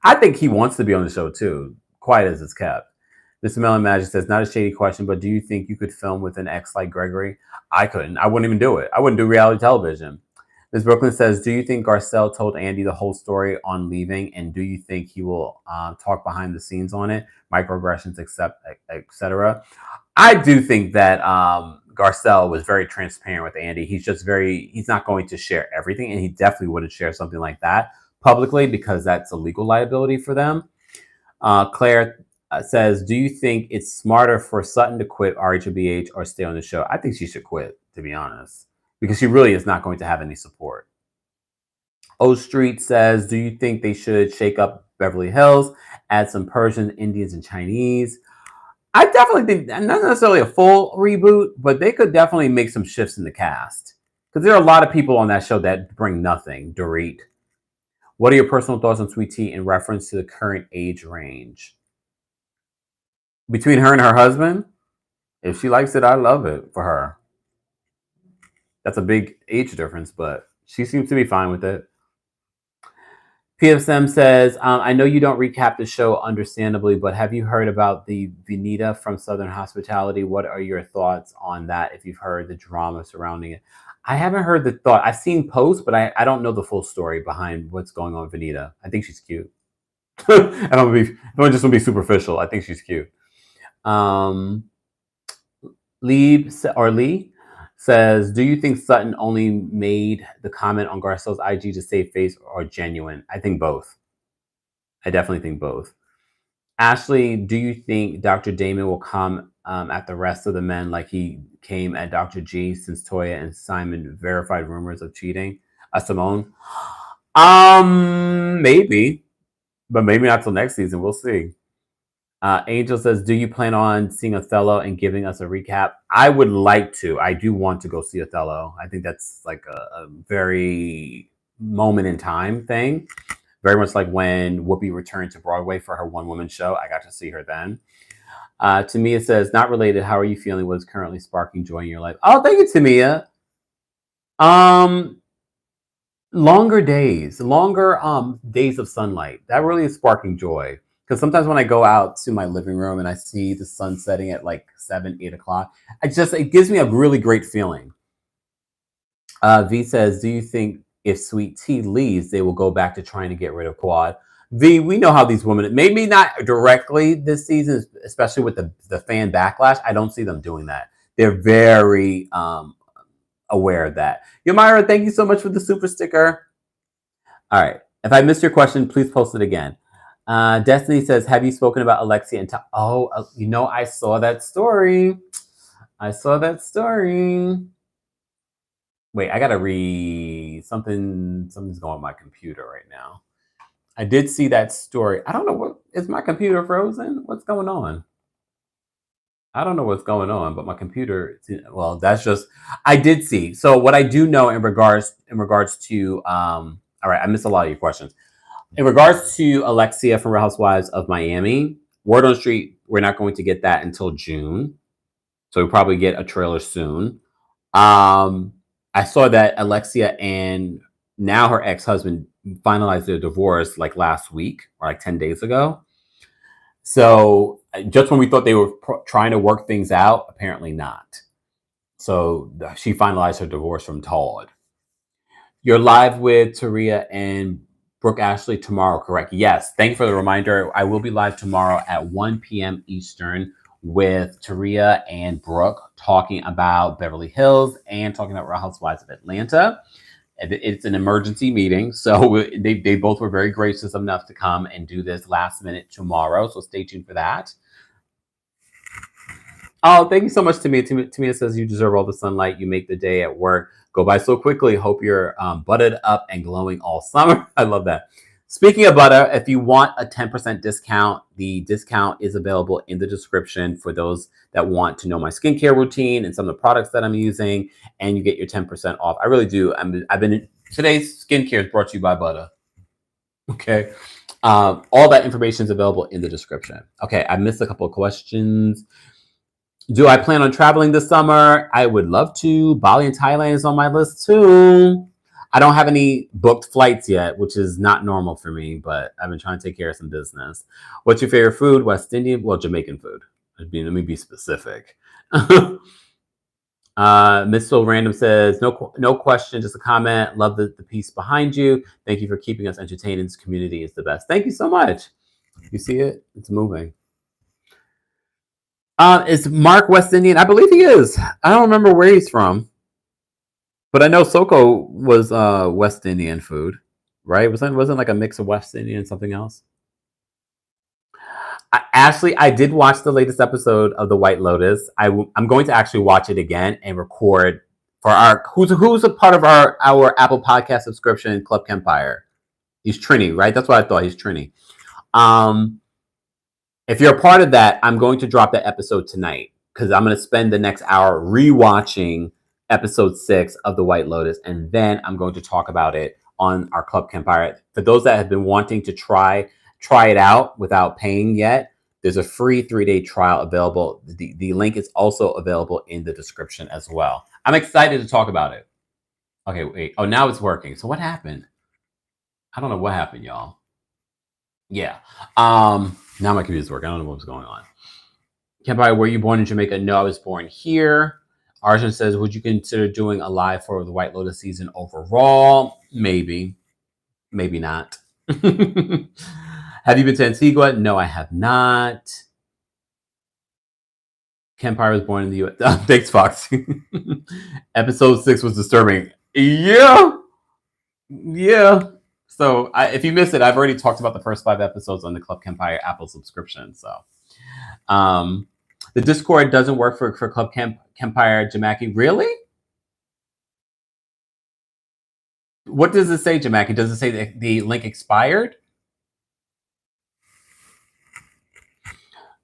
[SPEAKER 1] I think he wants to be on the show too, quiet as it's kept. Mr. Melon Magic says, not a shady question, but do you think you could film with an ex like Gregory? I couldn't. I wouldn't even do it. I wouldn't do reality television. Ms. Brooklyn says, do you think Garcelle told Andy the whole story on leaving? And do you think he will talk behind the scenes on it? Microaggressions, etc. I do think that Garcelle was very transparent with Andy. He's not going to share everything. And he definitely wouldn't share something like that publicly because that's a legal liability for them. Claire says, do you think it's smarter for Sutton to quit RHOBH or stay on the show? I think she should quit, to be honest, because she really is not going to have any support. O Street says, do you think they should shake up Beverly Hills, add some Persian, Indians, and Chinese? I definitely think, not necessarily a full reboot, but they could definitely make some shifts in the cast. Because there are a lot of people on that show that bring nothing. Dorit. What are your personal thoughts on Sweet Tea in reference to the current age range? Between her and her husband, if she likes it, I love it for her. That's a big age difference, but she seems to be fine with it. PFSM says, I know you don't recap the show understandably, but have you heard about the Venita from Southern Hospitality? What are your thoughts on that if you've heard the drama surrounding it? I haven't heard the thought. I've seen posts, but I don't know the full story behind what's going on with Venita. I think she's cute. I don't just want to be superficial. I think she's cute. Lee says, do you think Sutton only made the comment on Garcelle's IG to save face or genuine? I think both. I definitely think both. Ashley, do you think Dr. Damon will come at the rest of the men like he came at Dr. G since Toya and Simon verified rumors of cheating? Simone? Maybe. But maybe not till next season. We'll see. Angel says, do you plan on seeing Othello and giving us a recap? I would like to. I do want to go see Othello. I think that's like a very moment in time thing. Very much like when Whoopi returned to Broadway for her one-woman show. I got to see her then. Tamia says, not related. How are you feeling? What's currently sparking joy in your life? Oh, thank you, Tamia. Longer days of sunlight. That really is sparking joy. Because sometimes when I go out to my living room and I see the sun setting at like 7, 8 o'clock, it gives me a really great feeling. V says, do you think if Sweet Tea leaves, they will go back to trying to get rid of Quad. V, we know how these women, maybe not directly this season, especially with the fan backlash. I don't see them doing that. They're very aware of that. Yomira, thank you so much for the super sticker. All right. If I missed your question, please post it again. Destiny says, have you spoken about Alexia and I saw that story. Wait, I gotta read something. Something's going on my computer right now. I did see that story. I don't know what is my computer frozen? What's going on? I don't know what's going on, but my computer. Well, that's just. I did see. So what I do know in regards to. All right, I missed a lot of your questions. In regards to Alexia from Real Housewives of Miami, Word on the Street, we're not going to get that until June, so we'll probably get a trailer soon. I saw that Alexia and now her ex-husband finalized their divorce like last week or like 10 days ago. So just when we thought they were trying to work things out, apparently not. So she finalized her divorce from Todd. You're live with Taria and Brooke Ashley tomorrow, correct? Yes. Thank you for the reminder. I will be live tomorrow at 1 p.m. Eastern with Taria and Brooke talking about Beverly Hills and talking about Real Housewives of Atlanta. It's an emergency meeting, so they both were very gracious enough to come and do this last minute tomorrow, so stay tuned for that. Oh, thank you so much, Tamia. Tamia says, you deserve all the sunlight. You make the day at work go by so quickly. Hope you're buttered up and glowing all summer. I love that. Speaking of butter, if you want a 10% discount, the discount is available in the description for those that want to know my skincare routine and some of the products that I'm using, and you get your 10% off. I really do. Today's skincare is brought to you by butter. Okay. All that information is available in the description. Okay, I missed a couple of questions. Do I plan on traveling this summer? I would love to. Bali and Thailand is on my list too. I don't have any booked flights yet, which is not normal for me, but I've been trying to take care of some business. What's your favorite food? West Indian? Well, Jamaican food. Let me be specific. Miss So Random says, no question, just a comment. Love the piece behind you. Thank you for keeping us entertained. This community is the best. Thank you so much. You see it? It's moving. Is Mark West Indian? I believe he is. I don't remember where he's from. But I know Soko was West Indian food, right? Wasn't like a mix of West Indian and something else? Ashley, I did watch the latest episode of The White Lotus. I'm going to actually watch it again and record for our who's a part of our Apple Podcast subscription, Club Kempire. He's Trini, right? That's what I thought. He's Trini. If you're a part of that, I'm going to drop that episode tonight because I'm going to spend the next hour rewatching episode 6 of The White Lotus, and then I'm going to talk about it on our Club Kempire. For those that have been wanting to try it out without paying yet, there's a free 3-day trial available. The link is also available in the description as well. I'm excited to talk about it. Okay, wait. Oh, now it's working. So what happened? I don't know what happened, y'all. Yeah. Now my computer's working. I don't know what's going on. Kempire, were you born in Jamaica? No, I was born here. Arjun says, would you consider doing a live for the White Lotus season overall? Maybe. Maybe not. Have you been to Antigua? No, I have not. Kempire was born in the U.S. Thanks, Fox. Episode 6 was disturbing. Yeah. So if you missed it, I've already talked about the first 5 episodes on the Club Kempire Apple subscription. So the Discord doesn't work for Club Kempire Jamaki. Really? What does it say, Jamaki? Does it say that the link expired?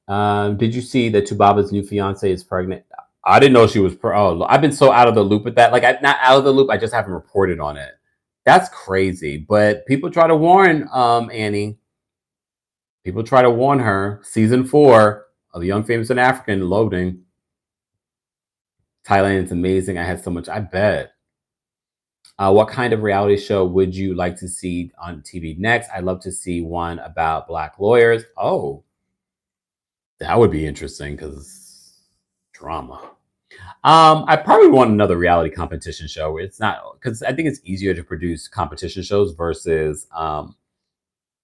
[SPEAKER 1] Did you see that Tubaba's new fiance is pregnant? I didn't know she was I've been so out of the loop with that. Like, I'm not out of the loop. I just haven't reported on it. That's crazy. But people try to warn Annie. People try to warn her. Season 4 of Young, Famous, and African loading. Thailand is amazing. I had so much. I bet. What kind of reality show would you like to see on TV next? I'd love to see one about Black lawyers. Oh, that would be interesting because drama. I probably want another reality competition show where it's not, because I think it's easier to produce competition shows versus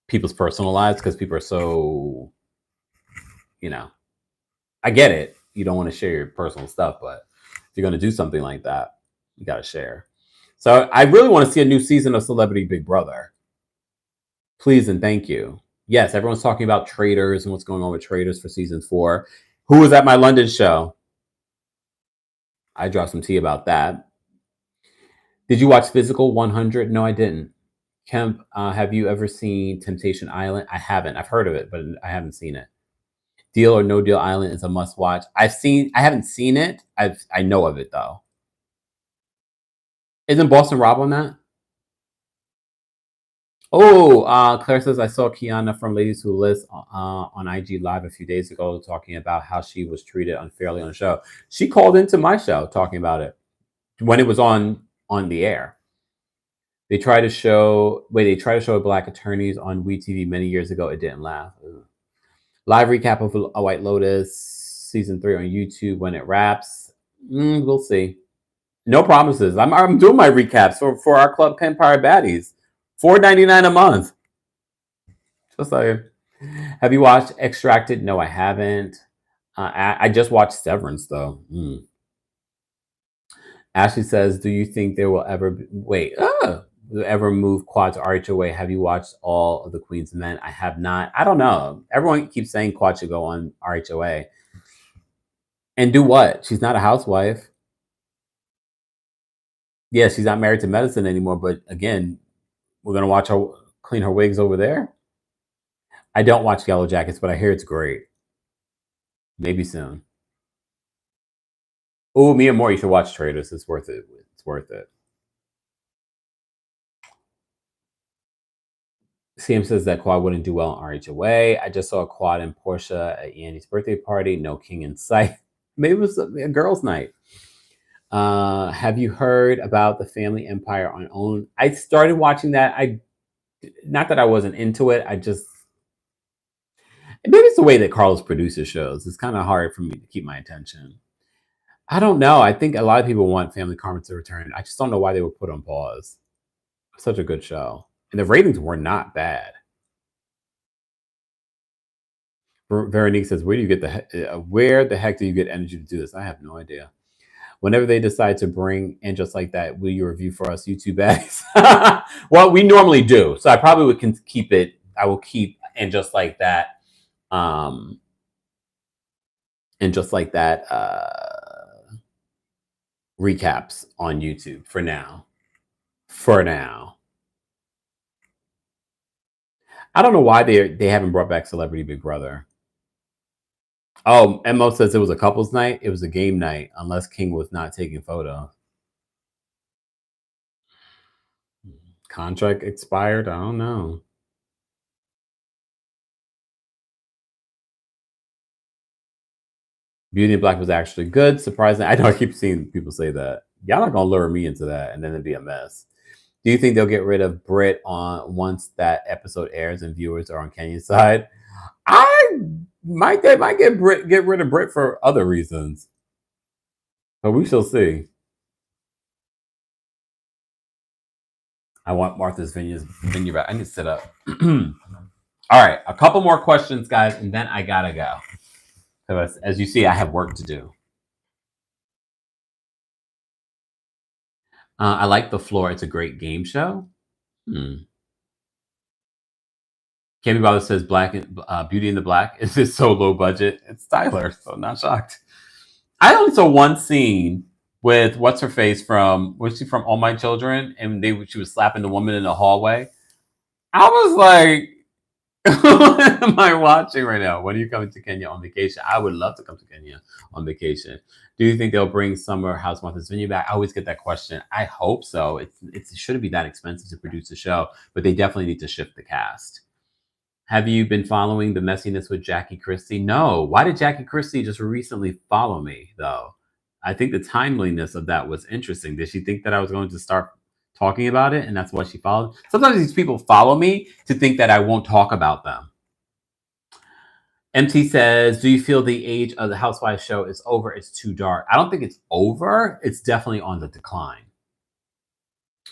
[SPEAKER 1] people's personal lives, because people are so, I get it. You don't want to share your personal stuff, but if you're going to do something like that, you got to share. So I really want to see a new season of Celebrity Big Brother. Please and thank you. Yes, everyone's talking about Traders and what's going on with Traders for season 4. Who was at my London show? I dropped some tea about that. Did you watch Physical 100? No, I didn't. Kemp, have you ever seen Temptation Island? I haven't. I've heard of it, but I haven't seen it. Deal or No Deal Island is a must watch. I haven't seen it. I know of it though. Isn't Boston Rob on that? Oh, Claire says I saw Kiana from Ladies Who List on IG Live a few days ago talking about how she was treated unfairly on the show. She called into my show talking about it when it was on the air. They tried to show Black attorneys on WeTV many years ago. It didn't last. Live recap of A White Lotus season 3 on YouTube when it wraps. We'll see. No promises. I'm doing my recaps for our club Kempire Baddies. $4.99 a month. Just like, have you watched Extracted? No, I haven't. I just watched Severance though. Ashley says, "Do you think there will ever ever move Quad to RHOA? Have you watched all of the Queen's Men?" I have not. I don't know. Everyone keeps saying Quad should go on RHOA. And do what? She's not a housewife. Yeah, she's not married to medicine anymore. But again, we're gonna watch her clean her wigs over there. I don't watch Yellow Jackets, but I hear it's great. Maybe soon. Oh, me and More, you should watch Traders. It's worth it. It's worth it. CM says that Quad wouldn't do well on RHOA. I just saw a Quad and Portia at Yanni's birthday party. No king in sight. Maybe it was a girls' night. Have you heard about the Family Empire on OWN? I started watching that. Not that I wasn't into it. Maybe it's the way that Carlos produces shows. It's kind of hard for me to keep my attention. I don't know. I think a lot of people want Family Karma to return. I just don't know why they were put on pause. Such a good show. And the ratings were not bad. Veronique says, where the heck do you get energy to do this? I have no idea. Whenever they decide to bring in Just Like That, will you review for us YouTube baddies? Well, we normally do. So I probably would keep it. I will keep And Just Like That. And Just Like That recaps on YouTube for now. I don't know why they haven't brought back Celebrity Big Brother. Oh, Mo says it was a couples night. It was a game night, unless King was not taking photos. Contract expired? I don't know. Beauty in Black was actually good. Surprising. I know I keep seeing people say that. Y'all not gonna lure me into that, and then it'd be a mess. Do you think they'll get rid of Brit once that episode airs and viewers are on Kenya's side? They might get rid of Brit for other reasons, but we shall see. I want Martha's Vineyard back. I need to sit up. All right, a couple more questions, guys, and then I gotta go. So as you see, I have work to do. I like The Floor. It's a great game show. Candy Bother says Beauty in the Black is just so low budget. It's Tyler, so not shocked. I only saw one scene with what's her face from All My Children, and she was slapping the woman in the hallway. I was like, what am I watching right now? When are you coming to Kenya on vacation? I would love to come to Kenya on vacation. Do you think they'll bring Summer House Martha's Vineyard back? I always get that question. I hope so. It shouldn't be that expensive to produce a show, but they definitely need to shift the cast. Have you been following the messiness with Jackie Christie? No. Why did Jackie Christie just recently follow me, though? I think the timeliness of that was interesting. Did she think that I was going to start talking about it, and that's why she followed? Sometimes these people follow me to think that I won't talk about them. MT says, do you feel the age of the Housewives show is over? It's too dark. I don't think it's over. It's definitely on the decline.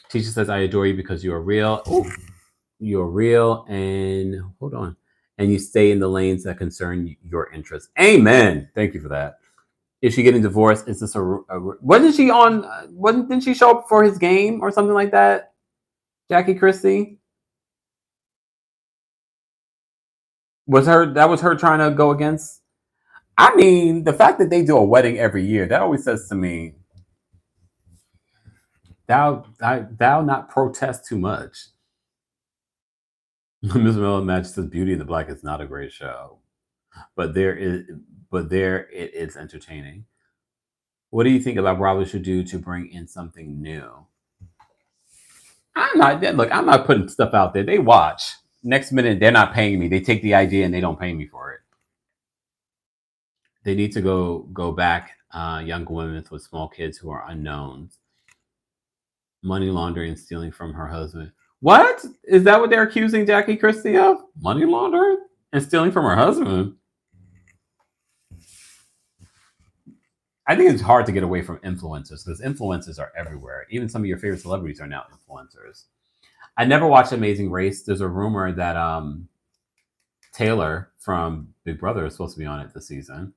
[SPEAKER 1] Teacher says, I adore you because you are real. Ooh, you're real and hold on. And you stay in the lanes that concern your interests. Amen. Thank you for that. Is she getting divorced? Is this wasn't she on? Didn't she show up for his game or something like that? Jackie Christie? That was her trying to go against? I mean, the fact that they do a wedding every year, that always says to me, thou not protest too much. Ms. Miller Match says Beauty and the Black is not a great show. But there it is entertaining. What do you think about Bravo should do to bring in something new? I'm not putting stuff out there. They watch. Next minute, they're not paying me. They take the idea and they don't pay me for it. They need to go back. Young women with small kids who are unknowns. Money laundering and stealing from her husband. What? Is that what they're accusing Jackie Christie of? Money laundering and stealing from her husband? I think it's hard to get away from influencers because influencers are everywhere. Even some of your favorite celebrities are now influencers. I never watched Amazing Race. There's a rumor that Taylor from Big Brother is supposed to be on it this season.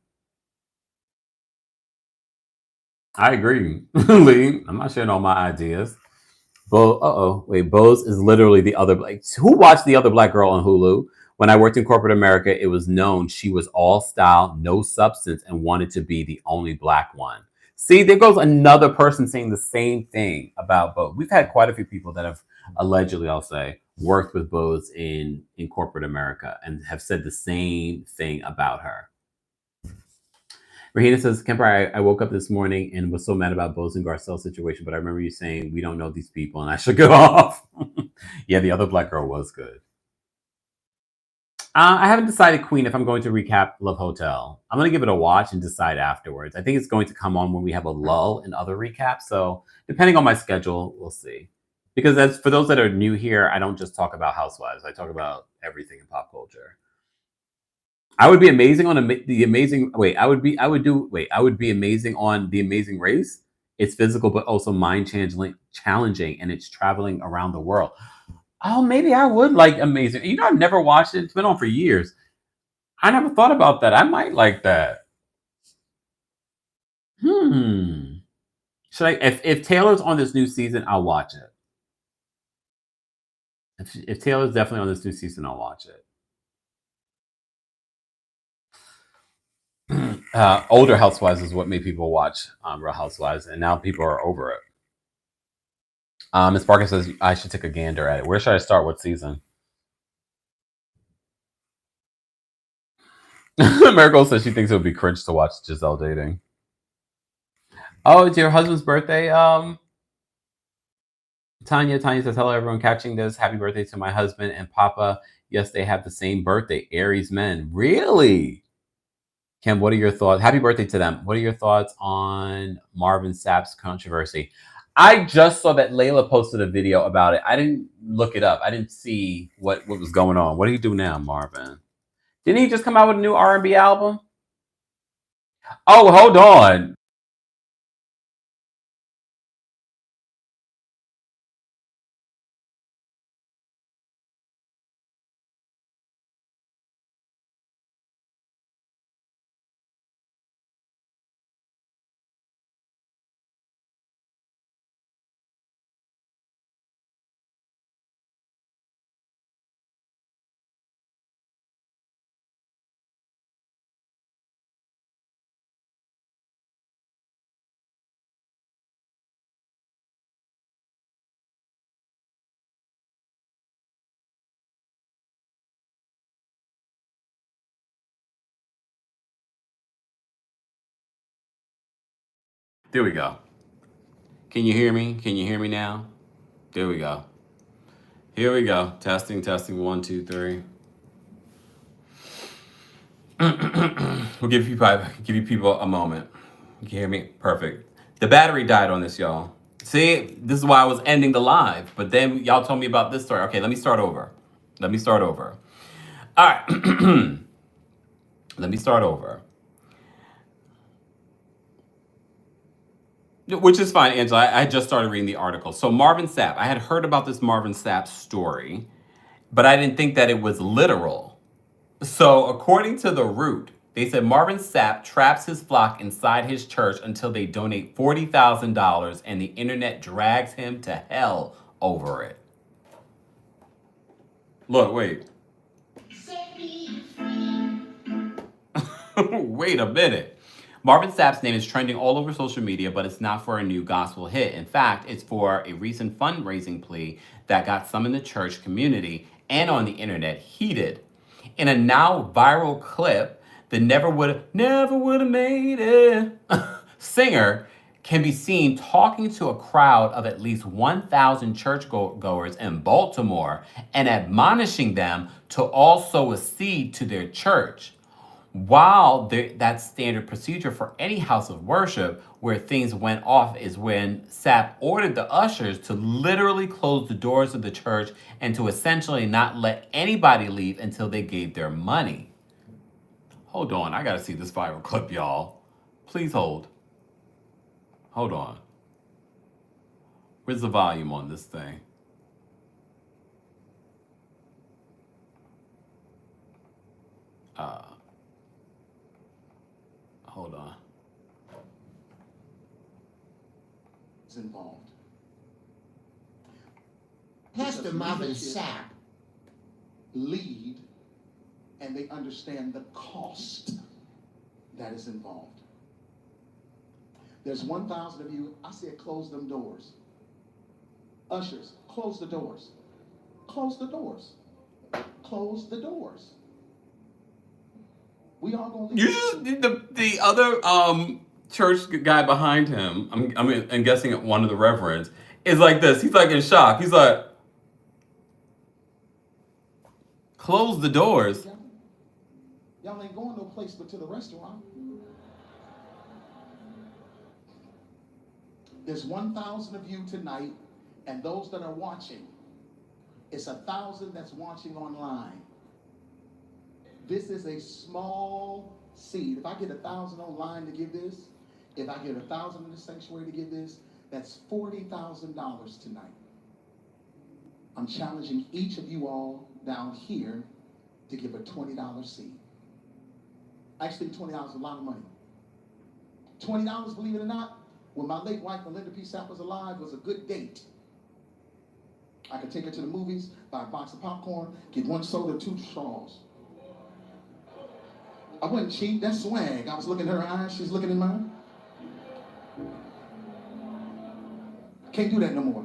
[SPEAKER 1] I agree, Lee. I'm not sharing all my ideas. Bose is literally the other. Who watched The Other Black Girl on Hulu? When I worked in corporate America, it was known she was all style, no substance, and wanted to be the only black one. See, there goes another person saying the same thing about Bose. We've had quite a few people that have allegedly, I'll say, worked with Bose in corporate America and have said the same thing about her. Rahina says, Kempire, I woke up this morning and was so mad about Bose and Garcelle's situation, but I remember you saying we don't know these people and I should go off. Yeah, The Other Black Girl was good. I haven't decided, Queen, if I'm going to recap Love Hotel. I'm going to give it a watch and decide afterwards. I think it's going to come on when we have a lull in other recaps. So depending on my schedule, we'll see. Because as for those that are new here, I don't just talk about Housewives. I talk about everything in pop culture. I would be amazing on the Amazing. I would be amazing on The Amazing Race. It's physical, but also mind challenging, and it's traveling around the world. Oh, maybe I would like Amazing. You know, I've never watched it. It's been on for years. I never thought about that. I might like that. Should I? If Taylor's on this new season, I'll watch it. If Taylor's definitely on this new season, I'll watch it. Older Housewives is what made people watch Real Housewives, and now people are over it. Ms. Barker says I should take a gander at it. Where should I start? What season? Marigold says she thinks it would be cringe to watch Giselle dating. Oh, it's your husband's birthday. Tanya says, hello everyone catching this. Happy birthday to my husband and Papa. Yes, they have the same birthday. Aries men. Really? Kim, what are your thoughts? Happy birthday to them. What are your thoughts on Marvin Sapp's controversy? I just saw that Layla posted a video about it. I didn't look it up. I didn't see what was going on. What do you do now, Marvin? Didn't he just come out with a new R&B album? Oh, hold on. There we go. Can you hear me? Can you hear me now? There we go. Here we go. Testing. 1, 2, 3. We'll give you people a moment. You can hear me? Perfect. The battery died on this, y'all. See, this is why I was ending the live, but then y'all told me about this story. Okay, let me start over. All right. Let me start over. Which is fine, Angela. I just started reading the article. So Marvin Sapp, I had heard about this Marvin Sapp story, but I didn't think that it was literal. So according to The Root, they said Marvin Sapp traps his flock inside his church until they donate $40,000 and the internet drags him to hell over it. Look, wait. Wait a minute. Marvin Sapp's name is trending all over social media, but it's not for a new gospel hit. In fact, it's for a recent fundraising plea that got some in the church community and on the internet heated. In a now viral clip, the never would have made it singer can be seen talking to a crowd of at least 1,000 churchgoers in Baltimore and admonishing them to all sow a seed to their church. While that's standard procedure for any house of worship, where things went off is when Sapp ordered the ushers to literally close the doors of the church and to essentially not let anybody leave until they gave their money. Hold on, I gotta see this viral clip, y'all. Please hold. Hold on. Where's the volume on this thing? Hold on.
[SPEAKER 11] It's involved.
[SPEAKER 17] Pastor Marvin Sapp
[SPEAKER 11] lead and they understand the cost that is involved. There's 1,000 of you. I said close them doors. Ushers, close the doors. Close the doors. Close the doors. We all gonna leave.
[SPEAKER 1] You just the other church guy behind him. I'm guessing one of the reverends is like this. He's like in shock. He's like, close the doors.
[SPEAKER 11] Y'all ain't going no place but to the restaurant. There's 1,000 of you tonight, and those that are watching, it's 1,000 that's watching online. This is a small seed. If I get 1,000 online to give this, if I get 1,000 in the sanctuary to give this, that's $40,000 tonight. I'm challenging each of you all down here to give a $20 seed. Actually, $20 is a lot of money. $20, believe it or not, when my late wife, Melinda P. Sapp, was alive, was a good date. I could take her to the movies, buy a box of popcorn, get 1 soda, 2 straws. I wasn't cheap, that's swag. I was looking in her eyes, she's looking in mine. Can't do that no more.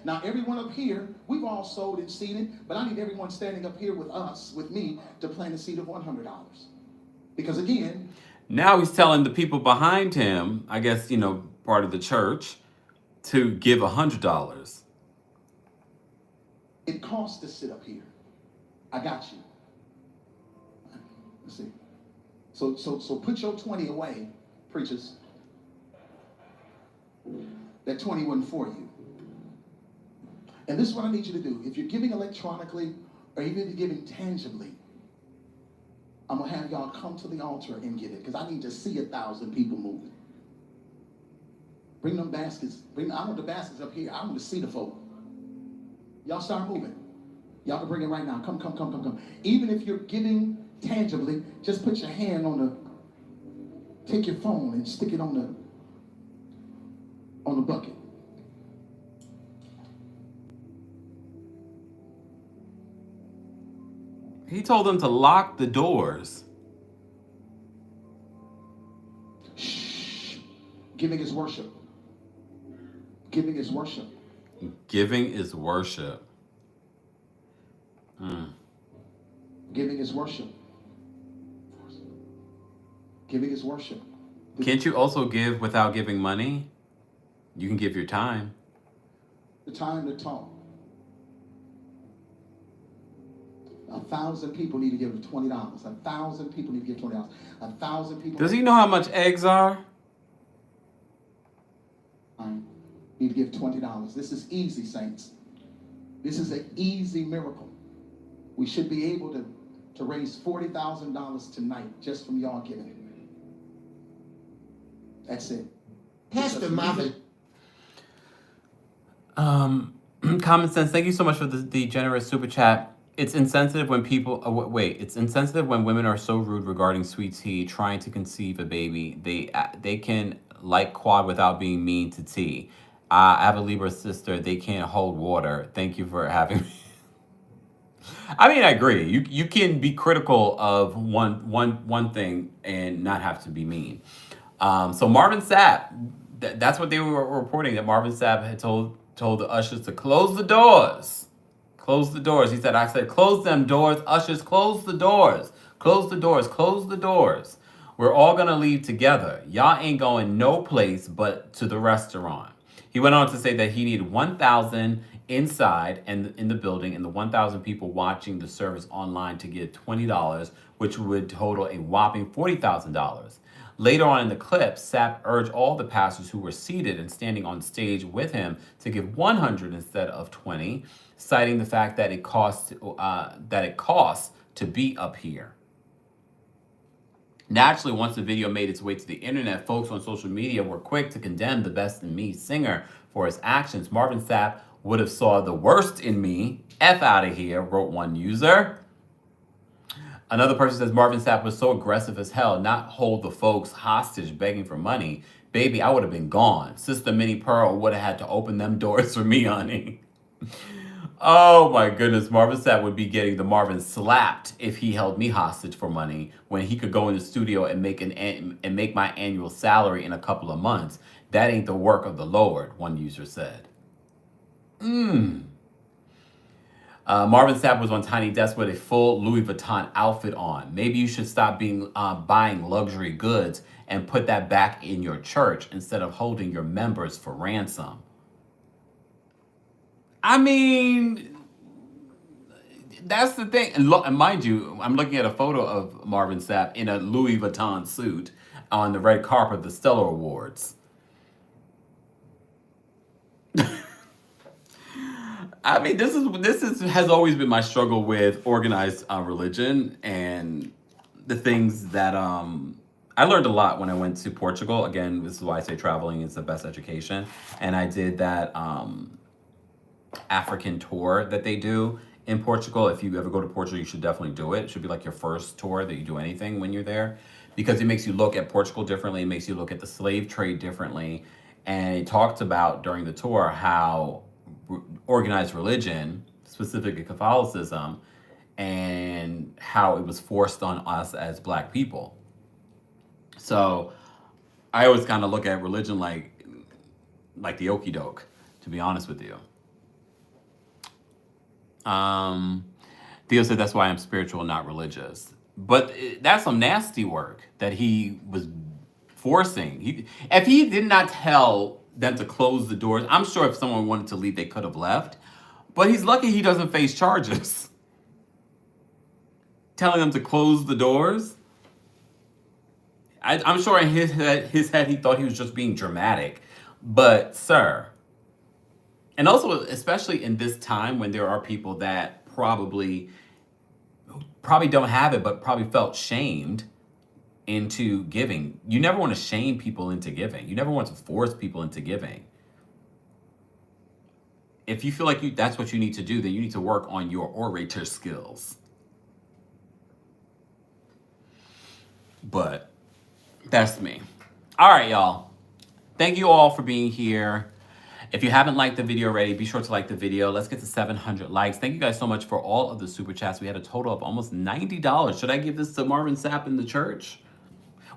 [SPEAKER 11] Now, everyone up here, we've all sold and seeded, but I need everyone standing up here with us, with me, to plant a seed of $100. Because again,
[SPEAKER 1] now he's telling the people behind him, I guess, part of the church, to give $100.
[SPEAKER 11] It costs to sit up here. I got you. Let's see. So put your 20 away, preachers. That 20 wasn't for you. And this is what I need you to do. If you're giving electronically, or even if you're giving tangibly, I'm going to have y'all come to the altar and give it, because I need to see 1,000 people moving. Bring them baskets. I want the baskets up here. I want to see the folk. Y'all start moving. Y'all can bring it right now. Come. Even if you're giving tangibly, just put your hand on take your phone and stick it on the bucket.
[SPEAKER 1] He told them to lock the doors.
[SPEAKER 11] Shh. Giving is worship. Giving is worship.
[SPEAKER 1] Giving is worship.
[SPEAKER 11] Giving is worship. Giving is worship.
[SPEAKER 1] Can't you also give without giving money? You can give your time.
[SPEAKER 11] The time to talk. 1,000 people need to give $20. 1,000 people need to give $20. 1,000 people.
[SPEAKER 1] Does he know how much eggs are?
[SPEAKER 11] Need to give $20. This is easy, saints. This is an easy miracle. We should be able to
[SPEAKER 17] to raise $40,000 tonight just from y'all giving it. That's it. Pastor Marvin.
[SPEAKER 1] Common Sense, thank you so much for the generous super chat. It's insensitive when people, it's insensitive when women are so rude regarding sweet tea, trying to conceive a baby. They can like quad without being mean to tea. I have a Libra sister, they can't hold water. Thank you for having me. I mean, I agree. You can be critical of one thing and not have to be mean. So Marvin Sapp, that's what they were reporting, that Marvin Sapp had told the ushers to close the doors. Close the doors. He said, I said, close them doors. Ushers, close the doors. Close the doors. Close the doors. We're all going to leave together. Y'all ain't going no place but to the restaurant. He went on to say that he needed 1,000 inside and in the building and the 1,000 people watching the service online to give $20, which would total a whopping $40,000. Later on in the clip, Sapp urged all the pastors who were seated and standing on stage with him to give 100 instead of 20, citing the fact that it costs to be up here. Naturally, once the video made its way to the internet, folks on social media were quick to condemn the Best in Me singer for his actions. Marvin Sapp would have saw the worst in me. F out of here, wrote one user. Another person says Marvin Sapp was so aggressive as hell, not hold the folks hostage begging for money. Baby, I would have been gone. Sister Minnie Pearl would have had to open them doors for me, honey. Oh my goodness, Marvin Sapp would be getting the Marvin slapped if he held me hostage for money when he could go in the studio and make my annual salary in a couple of months. That ain't the work of the Lord, one user said. Marvin Sapp was on Tiny Desk with a full Louis Vuitton outfit on. Maybe you should stop buying luxury goods and put that back in your church instead of holding your members for ransom. I mean, that's the thing. And mind you, I'm looking at a photo of Marvin Sapp in a Louis Vuitton suit on the red carpet of the Stellar Awards. I mean, this has always been my struggle with organized religion and the things that I learned a lot when I went to Portugal. Again, this is why I say traveling is the best education. And I did that African tour that they do in Portugal. If you ever go to Portugal, you should definitely do it. It should be like your first tour that you do anything when you're there, because it makes you look at Portugal differently. It makes you look at the slave trade differently. And it talked about during the tour how organized religion, specifically Catholicism, and how it was forced on us as Black people. So I always kind of look at religion like the okie doke, to be honest with you. Theo said that's why I'm spiritual, not religious. But that's some nasty work that he was forcing. If he did not tell them to close the doors, I'm sure if someone wanted to leave, they could have left. But he's lucky he doesn't face charges. Telling them to close the doors. I'm sure in his head he thought he was just being dramatic. But, sir, and also especially in this time when there are people that probably don't have it, but probably felt shamed into giving. You never want to shame people into giving. You never want to force people into giving. If you feel like that's what you need to do, then you need to work on your orator skills. But that's me. All right, y'all. Thank you all for being here. If you haven't liked the video already, be sure to like the video. Let's get to 700 likes. Thank you guys so much for all of the super chats. We had a total of almost $90. Should I give this to Marvin Sapp in the church?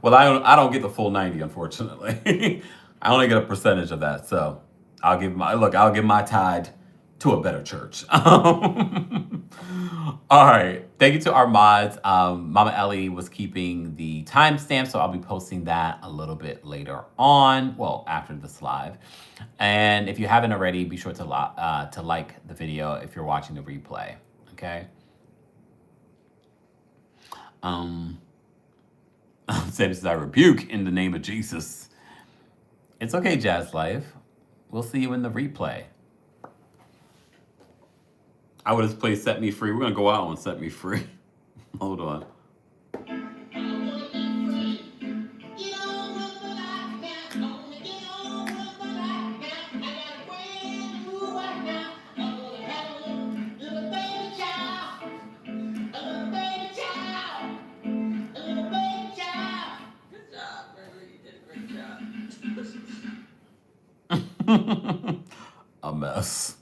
[SPEAKER 1] Well, I don't get the full 90, unfortunately. I only get a percentage of that, so I'll give my tithe to a better church. All right. Thank you to our mods. Mama Ellie was keeping the timestamp, so I'll be posting that a little bit later on. Well, after this live. And if you haven't already, be sure to like the video if you're watching the replay. Okay. Sam says, I rebuke in the name of Jesus. It's okay, Jazz Life. We'll see you in the replay. I would have played Set Me Free. We're going to go out on Set Me Free. Hold on. A mess.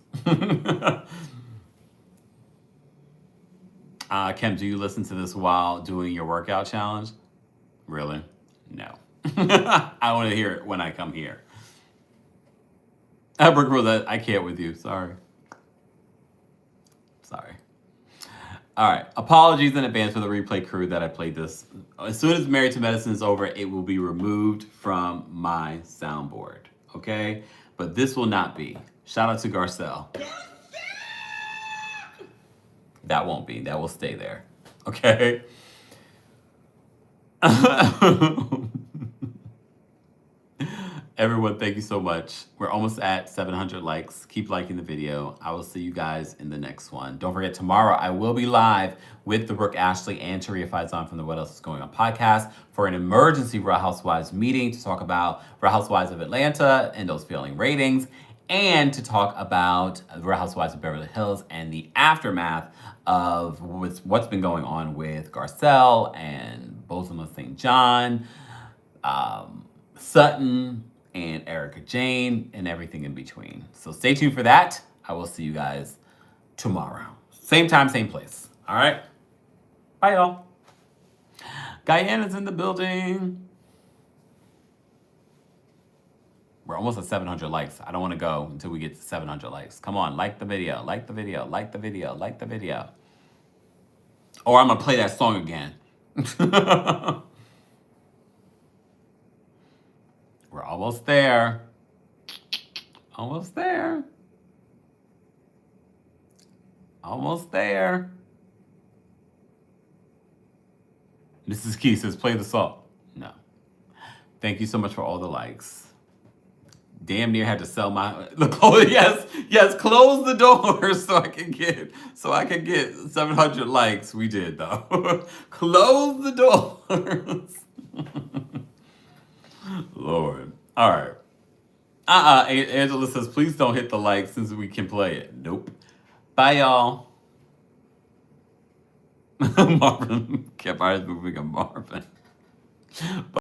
[SPEAKER 1] Kim, do you listen to this while doing your workout challenge? Really? No. I want to hear it when I come here. Brooke Roulette, I can't with you. Sorry. Sorry. All right. Apologies in advance for the replay crew that I played this. As soon as Married to Medicine is over, it will be removed from my soundboard. Okay? But this will not be. Shout out to Garcelle. That won't be. That will stay there. Okay? Everyone, thank you so much. We're almost at 700 likes. Keep liking the video. I will see you guys in the next one. Don't forget, tomorrow I will be live with the Brooke Ashley and Taria Faison from the What Else Is Going On podcast for an emergency Real Housewives meeting to talk about Real Housewives of Atlanta and those failing ratings, and to talk about Real Housewives of Beverly Hills and the aftermath of what's been going on with Garcelle and Bosom of St. John, Sutton, and Erica Jane, and everything in between. So stay tuned for that. I will see you guys tomorrow. Same time, same place. All right? Bye, y'all. Guyana's in the building. We're almost at 700 likes. I don't want to go until we get to 700 likes. Come on, like the video, like the video, like the video, like the video. Or I'm going to play that song again. We're almost there. Almost there. Almost there. Mrs. Key says, play the song. No. Thank you so much for all the likes. Damn near had to sell my look. Oh yes, close the door so I can get 700 likes. We did though. Close the doors. Lord. All right. Angela says, please don't hit the like since we can play it. Nope. Bye, y'all. Marvin. Kempire's moving on Marvin.